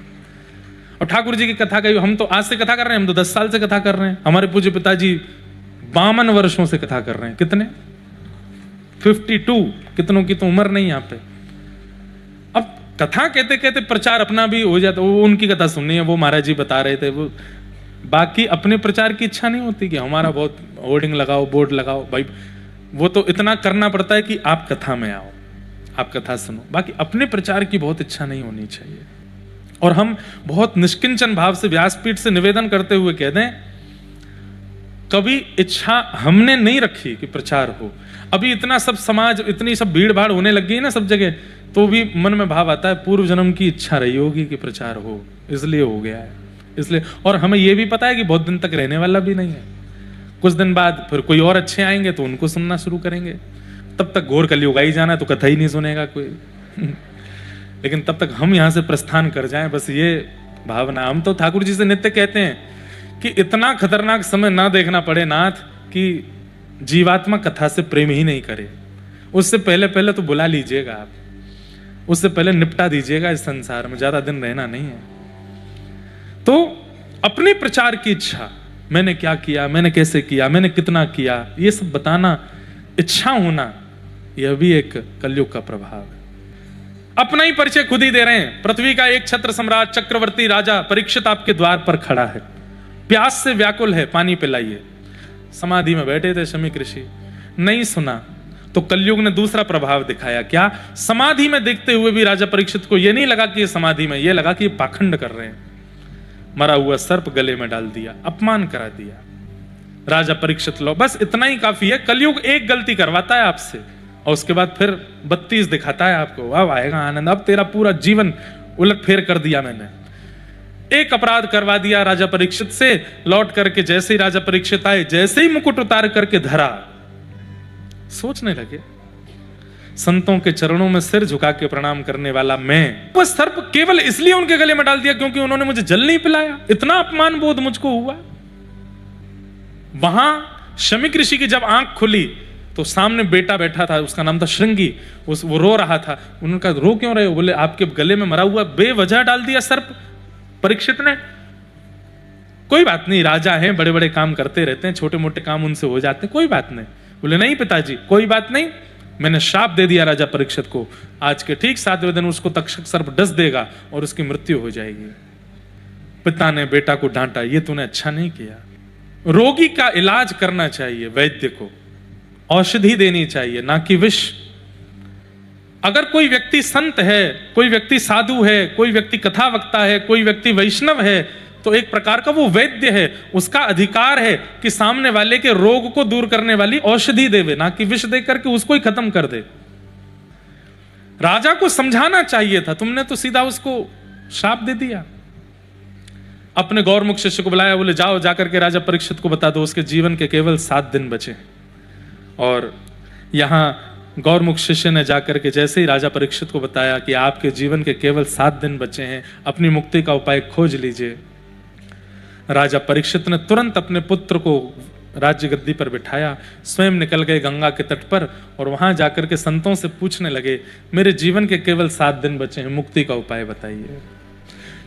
और ठाकुर जी की कथा का हम तो आज से कथा कर रहे हैं, हम तो 10 साल से कथा कर रहे हैं। हमारे पूज्य पिताजी 52 वर्षों से कथा कर रहे हैं। कितने? 52। कितनों की तो उम्र नहीं यहाँ पे। अब कथा कहते कहते प्रचार अपना भी हो जाता। वो उनकी कथा सुननी है, वो महाराज जी बता रहे थे। वो बाकी अपने प्रचार की इच्छा नहीं होती कि हमारा बहुत होर्डिंग लगाओ, बोर्ड लगाओ। भाई वो तो इतना करना पड़ता है कि आप कथा में आओ, आप कथा सुनो। बाकी अपने प्रचार की बहुत इच्छा नहीं होनी चाहिए। और हम बहुत निष्किंचन भाव से व्यासपीठ से निवेदन करते हुए कह दें, कभी इच्छा हमने नहीं रखी कि प्रचार हो। अभी इतना सब समाज, इतनी सब भीड़ भाड़ होने लग गई है ना सब जगह, तो भी मन में भाव आता है पूर्व जन्म की इच्छा रही होगी कि प्रचार हो, इसलिए हो गया है। इसलिए, और हमें यह भी पता है कि बहुत दिन तक रहने वाला भी नहीं है। कुछ दिन बाद फिर कोई और अच्छे आएंगे तो उनको सुनना शुरू करेंगे। तब तक घोर कलयुग आ ही जाना, तो कथा ही नहीं सुनेगा कोई। लेकिन तब तक हम यहां से प्रस्थान कर जाएं, बस ये भावना। हम तो ठाकुर जी से नित्य कहते हैं कि इतना खतरनाक समय ना देखना पड़े नाथ कि जीवात्मा कथा से प्रेम ही नहीं करे। उससे पहले पहले तो बुला लीजिएगा आप, उससे पहले निपटा दीजिएगा इस संसार में, ज्यादा दिन रहना नहीं है। तो अपने प्रचार की इच्छा, मैंने क्या किया, मैंने कैसे किया, मैंने कितना किया, ये सब बताना, इच्छा होना, यह भी एक कलयुग का प्रभाव है। अपना ही परिचय खुद ही दे रहे हैं। पृथ्वी का एक छत्र सम्राट चक्रवर्ती राजा परीक्षित आपके द्वार पर खड़ा है, प्यास से व्याकुल है, पानी पिलाइए। समाधि में बैठे थे शमीक ऋषि, नहीं सुना तो कलयुग ने दूसरा प्रभाव दिखाया। क्या? समाधि में देखते हुए भी राजा परीक्षित को यह नहीं लगा कि ये समाधि में, यह लगा कि ये पाखंड कर रहे हैं। मरा हुआ सर्प गले में डाल दिया, अपमान करा दिया। राजा परीक्षित लो, बस इतना ही काफी है। कलयुग एक गलती करवाता है आपसे और उसके बाद फिर 32 दिखाता है आपको, अब आएगा आनंद, अब तेरा पूरा जीवन उलट फेर कर दिया मैंने। एक अपराध करवा दिया राजा परीक्षित से, लौट करके जैसे ही राजा परीक्षित आए, जैसे ही मुकुट उतार करके धरा, सोचने लगे, संतों के चरणों में सिर झुका के प्रणाम करने वाला मैं, वो सर्प केवल इसलिए उनके गले में डाल दिया क्योंकि उन्होंने मुझे जल नहीं पिलाया। इतना अपमान बोध मुझको हुआ। वहां शमीक ऋषि की जब आंख खुली तो सामने बेटा बैठा था, उसका नाम था श्रृंगी। वो रो रहा था। उन्होंने कहा रो क्यों रहे हो? बोले आपके गले में मरा हुआ बेवजह डाल दिया सर्प परीक्षित ने। कोई बात नहीं, राजा हैं, बड़े बड़े काम करते रहते हैं, छोटे मोटे काम उनसे हो जाते हैं, कोई बात नहीं। बोले नहीं पिताजी, कोई बात नहीं, मैंने शाप दे दिया राजा परीक्षित को, आज के ठीक 7वें दिन उसको तक्षक सर्प डस देगा और उसकी मृत्यु हो जाएगी। पिता ने बेटा को डांटा, ये तूने अच्छा नहीं किया। रोगी का इलाज करना चाहिए, वैद्य को औषधि देनी चाहिए, ना कि विष। अगर कोई व्यक्ति संत है, कोई व्यक्ति साधु है, कोई व्यक्ति कथा वक्ता है, कोई व्यक्ति वैष्णव है, तो एक प्रकार का वो वैद्य है। उसका अधिकार है कि सामने वाले के रोग को दूर करने वाली औषधि देवे, ना कि विष दे करके उसको ही खत्म कर दे। राजा को समझाना चाहिए था, तुमने तो सीधा उसको शाप दे दिया। अपने गौरमुख शिष्य को बुलाया, बोले जाओ जाकर के राजा परीक्षित को बता दो उसके जीवन के केवल 7 दिन बचे। और यहां गौरमुख शिष्य ने जाकर के जैसे ही राजा परीक्षित को बताया कि आपके जीवन के केवल 7 दिन बचे हैं, अपनी मुक्ति का उपाय खोज लीजिए। राजा परीक्षित ने तुरंत अपने पुत्र को राज्य गद्दी पर बिठाया, स्वयं निकल गए गंगा के तट पर और वहां जाकर के संतों से पूछने लगे, मेरे जीवन के केवल 7 दिन बचे हैं, मुक्ति का उपाय बताइए।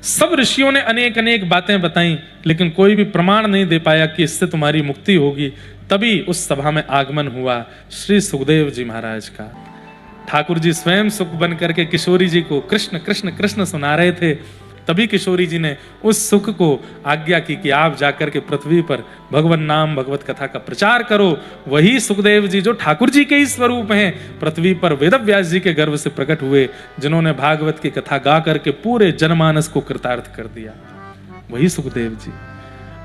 सब ऋषियों ने अनेक अनेक बातें बताई, लेकिन कोई भी प्रमाण नहीं दे पाया कि इससे तुम्हारी मुक्ति होगी। तभी उस सभा में आगमन हुआ श्री सुखदेव जी महाराज का। ठाकुर जी स्वयं सुख बन करके किशोरी जी को कृष्ण कृष्ण कृष्ण सुना रहे थे। तभी किशोरी जी ने उस सुख को आज्ञा की कि आप जाकर के पृथ्वी पर भगवान नाम भगवत कथा का प्रचार करो। वही सुखदेव जी जो ठाकुर जी के ही स्वरूप हैं, पृथ्वी पर वेदव्यास जी के गर्भ से प्रकट हुए, जिन्होंने भागवत की कथा गा करके पूरे जनमानस को कृतार्थ कर दिया, वही सुखदेव जी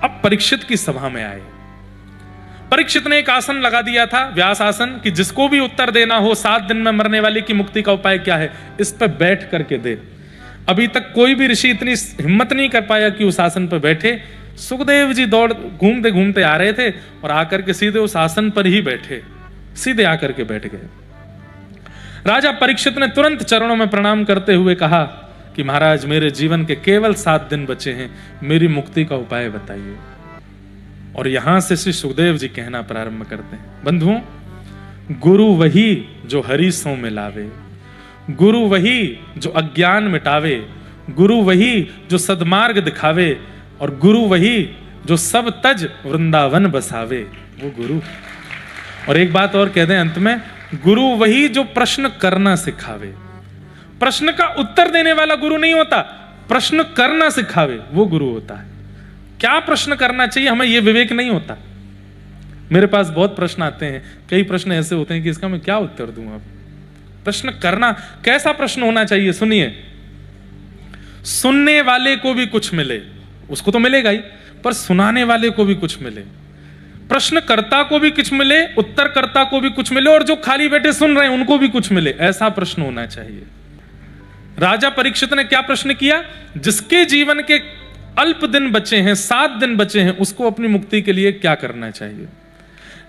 अब परीक्षित की सभा में आए। परीक्षित ने एक आसन लगा दिया था, व्यास आसन, कि जिसको भी उत्तर देना हो 7 दिन में मरने वाले की मुक्ति का उपाय क्या है, इस पर बैठ करके दे। अभी तक कोई भी ऋषि इतनी हिम्मत नहीं कर पाया कि उस आसन पर बैठे। सुखदेव जी दौड़ घूमते घूमते आ रहे थे और आकर के सीधे उस आसन पर ही बैठे, सीधे आकर के बैठ गए। राजा परीक्षित ने तुरंत चरणों में प्रणाम करते हुए कहा कि महाराज, मेरे जीवन के केवल 7 दिन बचे हैं, मेरी मुक्ति का उपाय बताइए। और यहां से श्री सुखदेव जी कहना प्रारंभ करते हैं, बंधुओं, गुरु वही जो हरि सो मिलावे, गुरु वही जो अज्ञान मिटावे, गुरु वही जो सद्मार्ग दिखावे, और गुरु वही जो सब तज वृंदावन बसावे, वो गुरु। और एक बात और कह दें अंत में, गुरु वही जो प्रश्न करना सिखावे। प्रश्न का उत्तर देने वाला गुरु नहीं होता, प्रश्न करना सिखावे वो गुरु होता है। क्या प्रश्न करना चाहिए हमें ये विवेक नहीं होता। मेरे पास बहुत प्रश्न आते हैं, कई प्रश्न ऐसे होते हैं कि इसका मैं क्या उत्तर दूं। अब प्रश्न करना, कैसा प्रश्न होना चाहिए, सुनिए। सुनने वाले को भी कुछ मिले, उसको तो मिलेगा ही, पर सुनाने वाले को भी कुछ मिले, प्रश्नकर्ता को भी कुछ मिले, उत्तरकर्ता को भी कुछ मिले, और जो खाली बैठे सुन रहे हैं उनको भी कुछ मिले, ऐसा प्रश्न होना चाहिए। राजा परीक्षित ने क्या प्रश्न किया? जिसके जीवन के अल्प दिन बचे हैं, 7 दिन बचे हैं, उसको अपनी मुक्ति के लिए क्या करना चाहिए।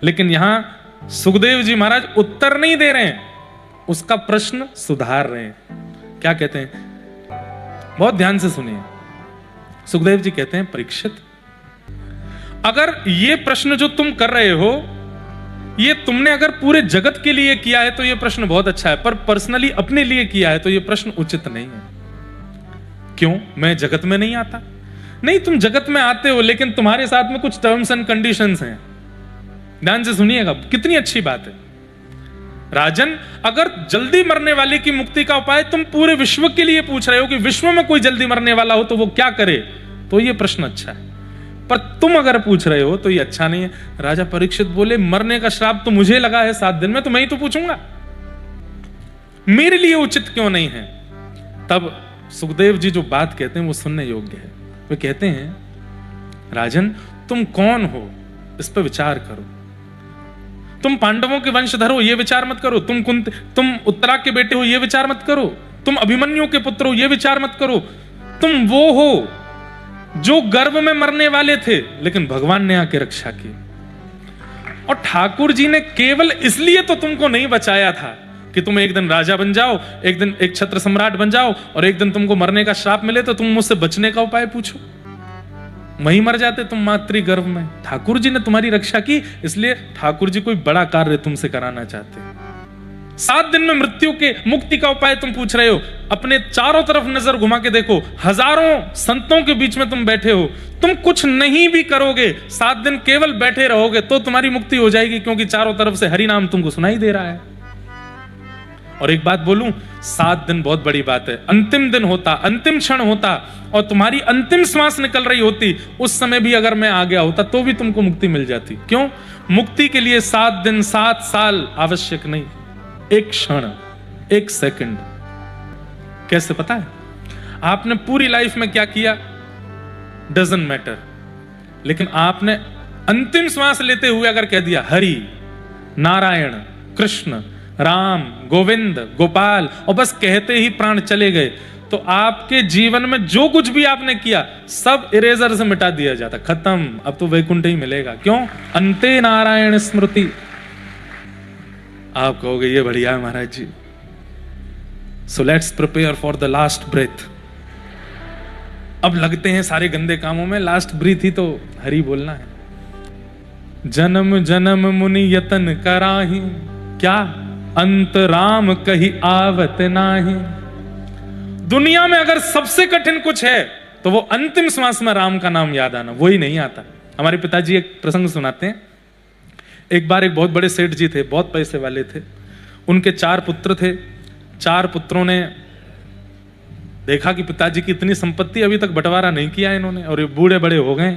लेकिन यहां सुखदेव जी महाराज उत्तर नहीं दे रहे हैं, उसका प्रश्न सुधार रहे हैं। क्या कहते हैं, बहुत ध्यान से सुनिए। सुखदेव जी कहते हैं, परीक्षित, अगर ये प्रश्न जो तुम कर रहे हो, ये तुमने अगर पूरे जगत के लिए किया है तो ये प्रश्न बहुत अच्छा है, पर पर्सनली अपने लिए किया है तो ये प्रश्न उचित नहीं है। क्यों? मैं जगत में नहीं आता। नहीं, तुम जगत में आते हो, लेकिन तुम्हारे साथ में कुछ टर्म्स एंड कंडीशंस हैं। ध्यान से सुनिएगा, कितनी अच्छी बात है। राजन, अगर जल्दी मरने वाले की मुक्ति का उपाय तुम पूरे विश्व के लिए पूछ रहे हो कि विश्व में कोई जल्दी मरने वाला हो तो वो क्या करे, तो ये प्रश्न अच्छा है। पर तुम अगर पूछ रहे हो तो ये अच्छा नहीं है। राजा परीक्षित बोले, मरने का श्राप तो मुझे लगा है 7 दिन में, तो मैं ही तो पूछूंगा, मेरे लिए उचित क्यों नहीं है। तब सुखदेव जी जो बात कहते हैं वो सुनने योग्य है। वे कहते हैं, राजन, तुम कौन हो इस पर विचार करो। तुम पांडवों के वंशधर हो, ये विचार मत करो। तुम उत्तरा के बेटे हो, ये विचार मत करो। तुम अभिमन्यु के पुत्र हो, ये विचार मत करो। तुम वो हो जो गर्भ में मरने वाले थे, लेकिन भगवान ने आके रक्षा की। और ठाकुर जी ने केवल इसलिए तो तुमको नहीं बचाया था कि तुम एक दिन राजा बन जाओ, एक दिन एक छत्र सम्राट बन जाओ, और एक दिन तुमको मरने का श्राप मिले तो तुम मुझसे बचने का उपाय पूछो। वहीं मर जाते तुम मातृ गर्भ में। ठाकुर जी ने तुम्हारी रक्षा की, इसलिए ठाकुर जी कोई बड़ा कार्य तुमसे कराना चाहते हैं। 7 दिन में मृत्यु के मुक्ति का उपाय तुम पूछ रहे हो। अपने चारों तरफ नजर घुमा के देखो, हजारों संतों के बीच में तुम बैठे हो, तुम कुछ नहीं भी करोगे, 7 दिन केवल बैठे रहोगे तो तुम्हारी मुक्ति हो जाएगी, क्योंकि चारों तरफ से हरि नाम तुमको सुनाई दे रहा है। और एक बात बोलूं, 7 दिन बहुत बड़ी बात है। अंतिम दिन होता, अंतिम क्षण होता, और तुम्हारी अंतिम श्वास निकल रही होती, उस समय भी अगर मैं आ गया होता तो भी तुमको मुक्ति मिल जाती। क्यों? मुक्ति के लिए 7 दिन 7 साल आवश्यक नहीं, एक क्षण, एक सेकंड। कैसे पता है? आपने पूरी लाइफ में क्या किया डजंट मैटर, लेकिन आपने अंतिम श्वास लेते हुए अगर कह दिया हरि, नारायण, कृष्ण, राम, गोविंद, गोपाल, और बस कहते ही प्राण चले गए, तो आपके जीवन में जो कुछ भी आपने किया सब इरेजर से मिटा दिया जाता, खत्म। अब तो वैकुंठ ही मिलेगा। क्यों? अंते नारायण स्मृति। आप कहोगे ये बढ़िया है Maharaj ji, so let's prepare for the last breath. अब लगते हैं सारे गंदे कामों में, लास्ट ब्रीथ ही तो हरि बोलना है। जन्म जन्म मुनि यतन कराही, क्या अंत राम कही आवत नाही। दुनिया में अगर सबसे कठिन कुछ है तो वो अंतिम श्वास में राम का नाम याद आना, वो ही नहीं आता। हमारे पिताजी एक प्रसंग सुनाते हैं। एक बार एक बहुत बड़े सेठ जी थे, बहुत पैसे वाले थे। उनके 4 पुत्र थे। 4 पुत्रों ने देखा कि पिताजी की इतनी संपत्ति अभी तक बंटवारा नहीं किया इन्होंने, और ये बूढ़े बड़े हो गए,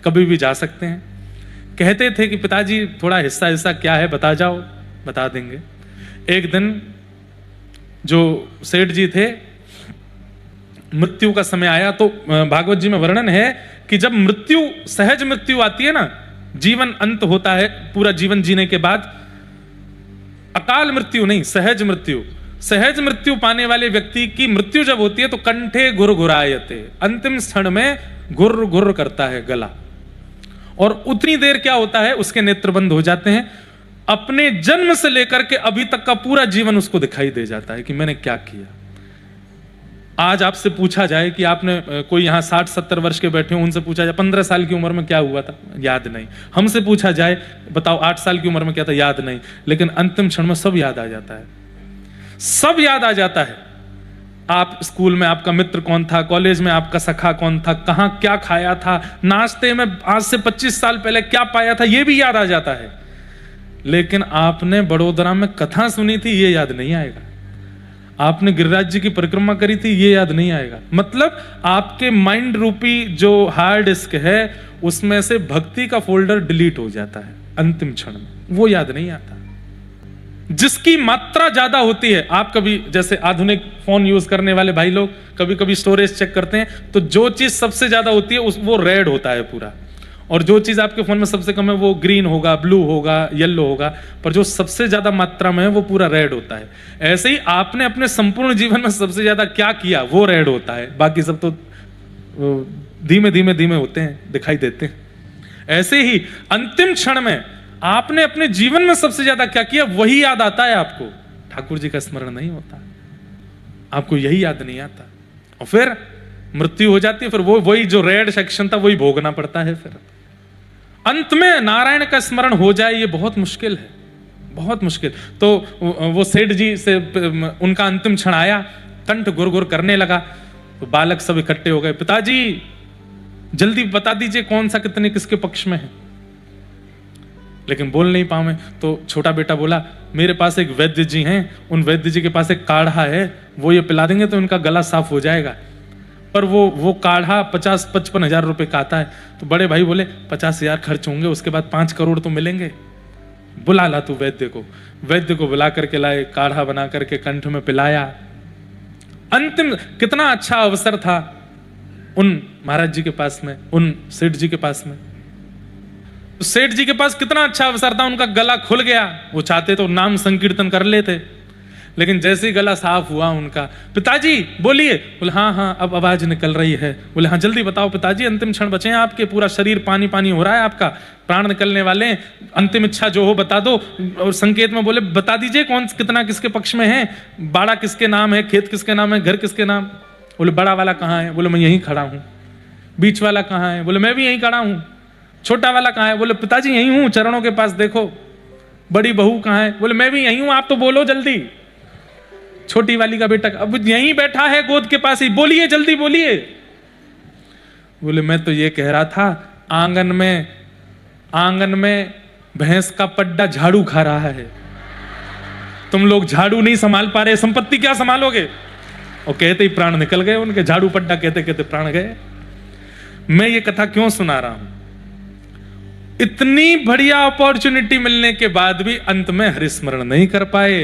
कभी भी जा सकते हैं। कहते थे कि पिताजी थोड़ा हिस्सा क्या है बता जाओ, बता देंगे। एक दिन जो सेठ जी थे, मृत्यु का समय आया, तो भागवत जी में वर्णन है कि जब मृत्यु, सहज मृत्यु आती है ना, जीवन अंत होता है पूरा जीवन जीने के बाद, अकाल मृत्यु नहीं, सहज मृत्यु। सहज मृत्यु पाने वाले व्यक्ति की मृत्यु जब होती है तो कंठे घुरघुरायते, अंतिम क्षण में घुर घुर करता है गला, और उतनी देर क्या होता है, उसके नेत्र बंद हो जाते हैं। अपने जन्म से लेकर के अभी तक का पूरा जीवन उसको दिखाई दे जाता है कि मैंने क्या किया। आज आपसे पूछा जाए कि आपने कोई यहाँ 60-70 वर्ष के बैठे हो, उनसे पूछा जाए 15 साल की उम्र में क्या हुआ था, याद नहीं। हमसे पूछा जाए बताओ 8 साल की उम्र में क्या था, याद नहीं। लेकिन अंतिम क्षण में सब याद आ जाता है, सब याद आ जाता है। आप स्कूल में आपका मित्र कौन था, कॉलेज में आपका सखा कौन था, कहाँ क्या खाया था, नाश्ते में आज से 25 साल पहले क्या पाया था, ये भी याद आ जाता है। लेकिन आपने बड़ोदरा में कथा सुनी थी, ये याद नहीं आएगा। आपने गिरिराज जी की परिक्रमा करी थी, ये याद नहीं आएगा। मतलब आपके माइंड रूपी जो हार्ड डिस्क है उसमें से भक्ति का फोल्डर डिलीट हो जाता है अंतिम क्षण में, वो याद नहीं आता। जिसकी मात्रा ज्यादा होती है, आप कभी जैसे आधुनिक फोन यूज करने वाले भाई लोग कभी कभी स्टोरेज चेक करते हैं, तो जो चीज सबसे ज्यादा होती है वो रेड होता है पूरा, और जो चीज आपके फोन में सबसे कम है वो ग्रीन होगा, ब्लू होगा, येलो होगा, पर जो सबसे ज्यादा मात्रा में है वो पूरा रेड होता है। ऐसे ही आपने अपने संपूर्ण जीवन में सबसे ज्यादा क्या किया वो रेड होता है, बाकी सब तो धीमे धीमे धीमे होते हैं, दिखाई देते हैं। ऐसे ही अंतिम क्षण में आपने अपने जीवन में सबसे ज्यादा क्या किया वही याद आता है आपको। ठाकुर जी का स्मरण नहीं होता, आपको यही याद नहीं आता, और फिर मृत्यु हो जाती है। फिर वो वही जो रेड सेक्शन था वही भोगना पड़ता है। फिर अंत में नारायण का स्मरण हो जाए ये बहुत मुश्किल है, बहुत मुश्किल। तो वो सेठ जी से उनका अंतिम क्षण आया, कंठ गुरगुर करने लगा, तो बालक सब इकट्ठे हो गए। पिताजी जल्दी बता दीजिए कौन सा कितने किसके पक्ष में है। लेकिन बोल नहीं पावे, तो छोटा बेटा बोला मेरे पास एक वैद्य जी हैं, उन वैद्य जी के पास एक काढ़ा है, वो ये पिला देंगे तो इनका गला साफ हो जाएगा। पर वो काढ़ा 50-55 हजार रुपए का आता है। तो बड़े भाई बोले 50,000 खर्च होंगे, उसके बाद 5 करोड़ तो मिलेंगे, बुला ला तू वैद्य को। वैद्य को बुला करके लाए, काढ़ा बना करके कंठ में पिलाया। अंतिम कितना अच्छा अवसर था उन महाराज जी के पास में, उन सेठ जी के पास में। तो सेठ जी के पास कितना अच्छा अवसर था, उनका गला खुल गया। वो चाहते तो नाम संकीर्तन कर लेते, लेकिन जैसे ही गला साफ हुआ उनका, पिताजी बोलिए। बोले हाँ हाँ अब आवाज निकल रही है। बोले हाँ जल्दी बताओ पिताजी, अंतिम क्षण बचे हैं आपके, पूरा शरीर पानी पानी हो रहा है, आपका प्राण निकलने वाले हैं, अंतिम इच्छा जो हो बता दो। और संकेत में बोले बता दीजिए कौन कितना किसके पक्ष में है, बाड़ा किसके नाम है, खेत किसके नाम है, घर किसके नाम। बोले बड़ा वाला कहाँ है। बोले मैं यहीं खड़ा हूँ। बीच वाला कहाँ है। बोले मैं भी यहीं खड़ा हूँ। छोटा वाला कहाँ है। बोले पिताजी यहीं हूँ, चरणों के पास देखो। बड़ी बहू कहाँ है। बोले मैं भी यहीं हूँ, आप तो बोलो जल्दी। छोटी वाली का बेटा अब यहीं बैठा है गोद के पास ही, बोलिए जल्दी बोलिए। बोले मैं तो ये कह रहा था आंगन में भैंस का पड्डा झाड़ू खा रहा है, तुम लोग झाड़ू नहीं संभाल पा रहे, संपत्ति क्या संभालोगे। और कहते ही प्राण निकल गए उनके, झाड़ू पड्डा कहते कहते प्राण गए। मैं ये कथा क्यों सुना रहा हूं, इतनी बढ़िया अपॉर्चुनिटी मिलने के बाद भी अंत में हरिस्मरण नहीं कर पाए।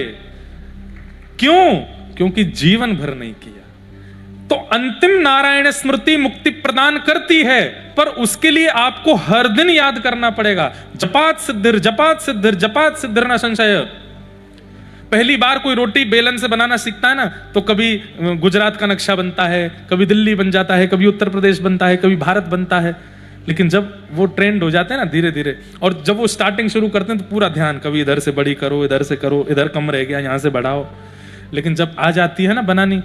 क्यों? क्योंकि जीवन भर नहीं किया। तो अंतिम नारायण स्मृति मुक्ति प्रदान करती है, पर उसके लिए आपको हर दिन याद करना पड़ेगा। जपात सिद्धिर जपात सिद्धिर जपात सिद्धिर न संशय। पहली बार कोई रोटी बेलन से बनाना सीखता है ना, तो कभी गुजरात का नक्शा बनता है, कभी दिल्ली बन जाता है, कभी उत्तर प्रदेश बनता है, कभी भारत बनता है। लेकिन जब वो ट्रेंड हो जाते हैं ना धीरे धीरे, और जब वो स्टार्टिंग शुरू करते हैं तो पूरा ध्यान, कभी इधर से बड़ी करो, इधर से करो, इधर कम रह गया यहां से बढ़ाओ। लेकिन जब आ जाती है ना बनानी,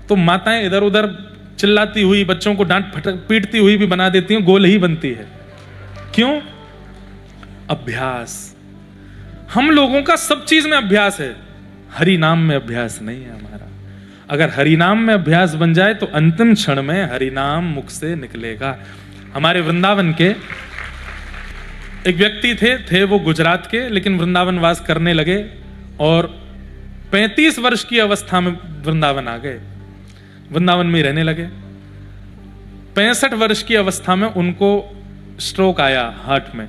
तो माताएं इधर उधर चिल्लाती हुई, बच्चों को डांट पीटती हुई भी बना देती हैं, गोल ही बनती है। क्यों? अभ्यास। हम लोगों का सब चीज में अभ्यास है, हरि नाम में अभ्यास नहीं है हमारा। अगर हरि नाम में अभ्यास बन जाए तो अंतिम क्षण में हरि नाम मुख से निकलेगा। हमारे वृंदावन के एक व्यक्ति थे वो गुजरात के, लेकिन वृंदावन वास करने लगे और 35 वर्ष की अवस्था में वृंदावन आ गए, वृंदावन में रहने लगे। 65 वर्ष की अवस्था में उनको स्ट्रोक आया हार्ट में।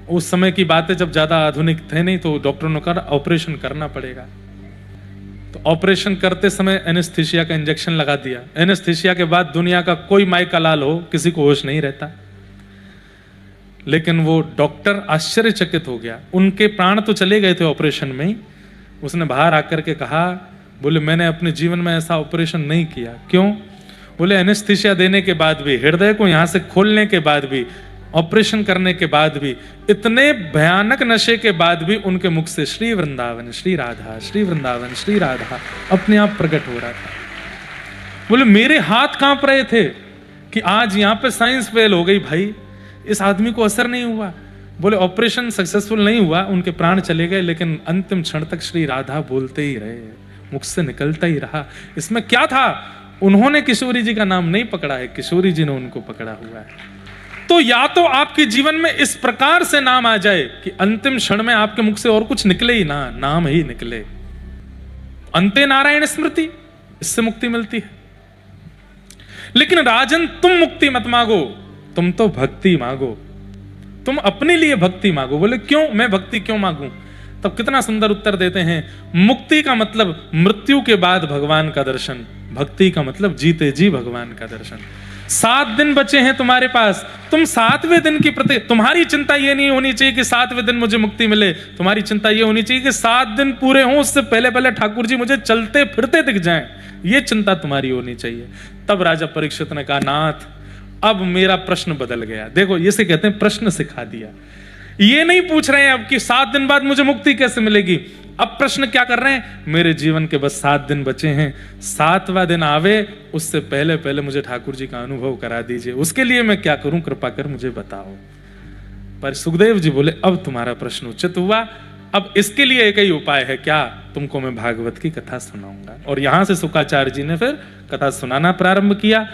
उस समय की बात है जब ज्यादा आधुनिक थे नहीं, तो डॉक्टरों ने कहा ऑपरेशन करना पड़ेगा। तो ऑपरेशन करते समय एनेस्थीसिया का इंजेक्शन लगा दिया। एनेस्थीसिया के बाद दुनिया का कोई माई का लाल हो, किसी को होश नहीं रहता। लेकिन वो डॉक्टर आश्चर्यचकित हो गया, उनके प्राण तो चले गए थे ऑपरेशन में ही। उसने बाहर आकर के कहा, बोले मैंने अपने जीवन में ऐसा ऑपरेशन नहीं किया। क्यों? बोले एनेस्थीसिया देने के बाद भी, हृदय को यहां से खोलने के बाद भी, ऑपरेशन करने के बाद भी, इतने भयानक नशे के बाद भी उनके मुख से श्री वृंदावन श्री राधा, श्री वृंदावन श्री राधा अपने आप प्रकट हो रहा था। बोले मेरे हाथ कांप रहे थे कि आज यहां पे साइंस फेल हो गई भाई, इस आदमी को असर नहीं हुआ। बोले ऑपरेशन सक्सेसफुल नहीं हुआ, उनके प्राण चले गए, लेकिन अंतिम क्षण तक श्री राधा बोलते ही रहे, मुख से निकलता ही रहा। इसमें क्या था? उन्होंने किशोरी जी का नाम नहीं पकड़ा है, किशोरी जी ने उनको पकड़ा हुआ है। तो या तो आपके जीवन में इस प्रकार से नाम आ जाए कि अंतिम क्षण में आपके मुख से और कुछ निकले ही ना, नाम ही निकले। अंते नारायण स्मृति, इससे मुक्ति मिलती है। लेकिन राजन, तुम मुक्ति मत मांगो, तुम तो भक्ति मांगो, तुम अपने लिए भक्ति मांगो। बोले क्यों, मैं भक्ति क्यों मांगू? तब कितना सुंदर उत्तर देते हैं, मुक्ति का मतलब मृत्यु के बाद भगवान का दर्शन, भक्ति का मतलब जीते जी भगवान का दर्शन। 7 दिन बचे हैं तुम्हारे पास, तुम 7वें दिन की प्रति, तुम्हारी चिंता यह नहीं होनी चाहिए कि 7वें दिन मुझे मुक्ति मिले, तुम्हारी चिंता यह होनी चाहिए कि 7 दिन पूरे हों, उससे पहले पहले ठाकुर जी मुझे चलते फिरते दिख जाएं, ये चिंता तुम्हारी होनी चाहिए। तब राजा परीक्षित ने कहा, नाथ अब मेरा प्रश्न बदल गया। देखो, इसे कहते हैं प्रश्न सिखा दिया। ये नहीं पूछ रहे हैं अब कि 7 दिन बाद मुझे मुक्ति कैसे मिलेगी, अब प्रश्न क्या कर रहे हैं, मेरे जीवन के बस 7 दिन बचे हैं, 7वां दिन आवे उससे पहले पहले मुझे ठाकुर जी का अनुभव करा दीजिए, उसके लिए मैं क्या करूं, कृपा कर मुझे बताओ। पर सुखदेव जी बोले, अब तुम्हारा प्रश्न उचित हुआ, अब इसके लिए एक ही उपाय है, क्या? तुमको मैं भागवत की कथा सुनाऊंगा। और यहां से शुकाचार्य जी ने फिर कथा सुनाना प्रारंभ किया।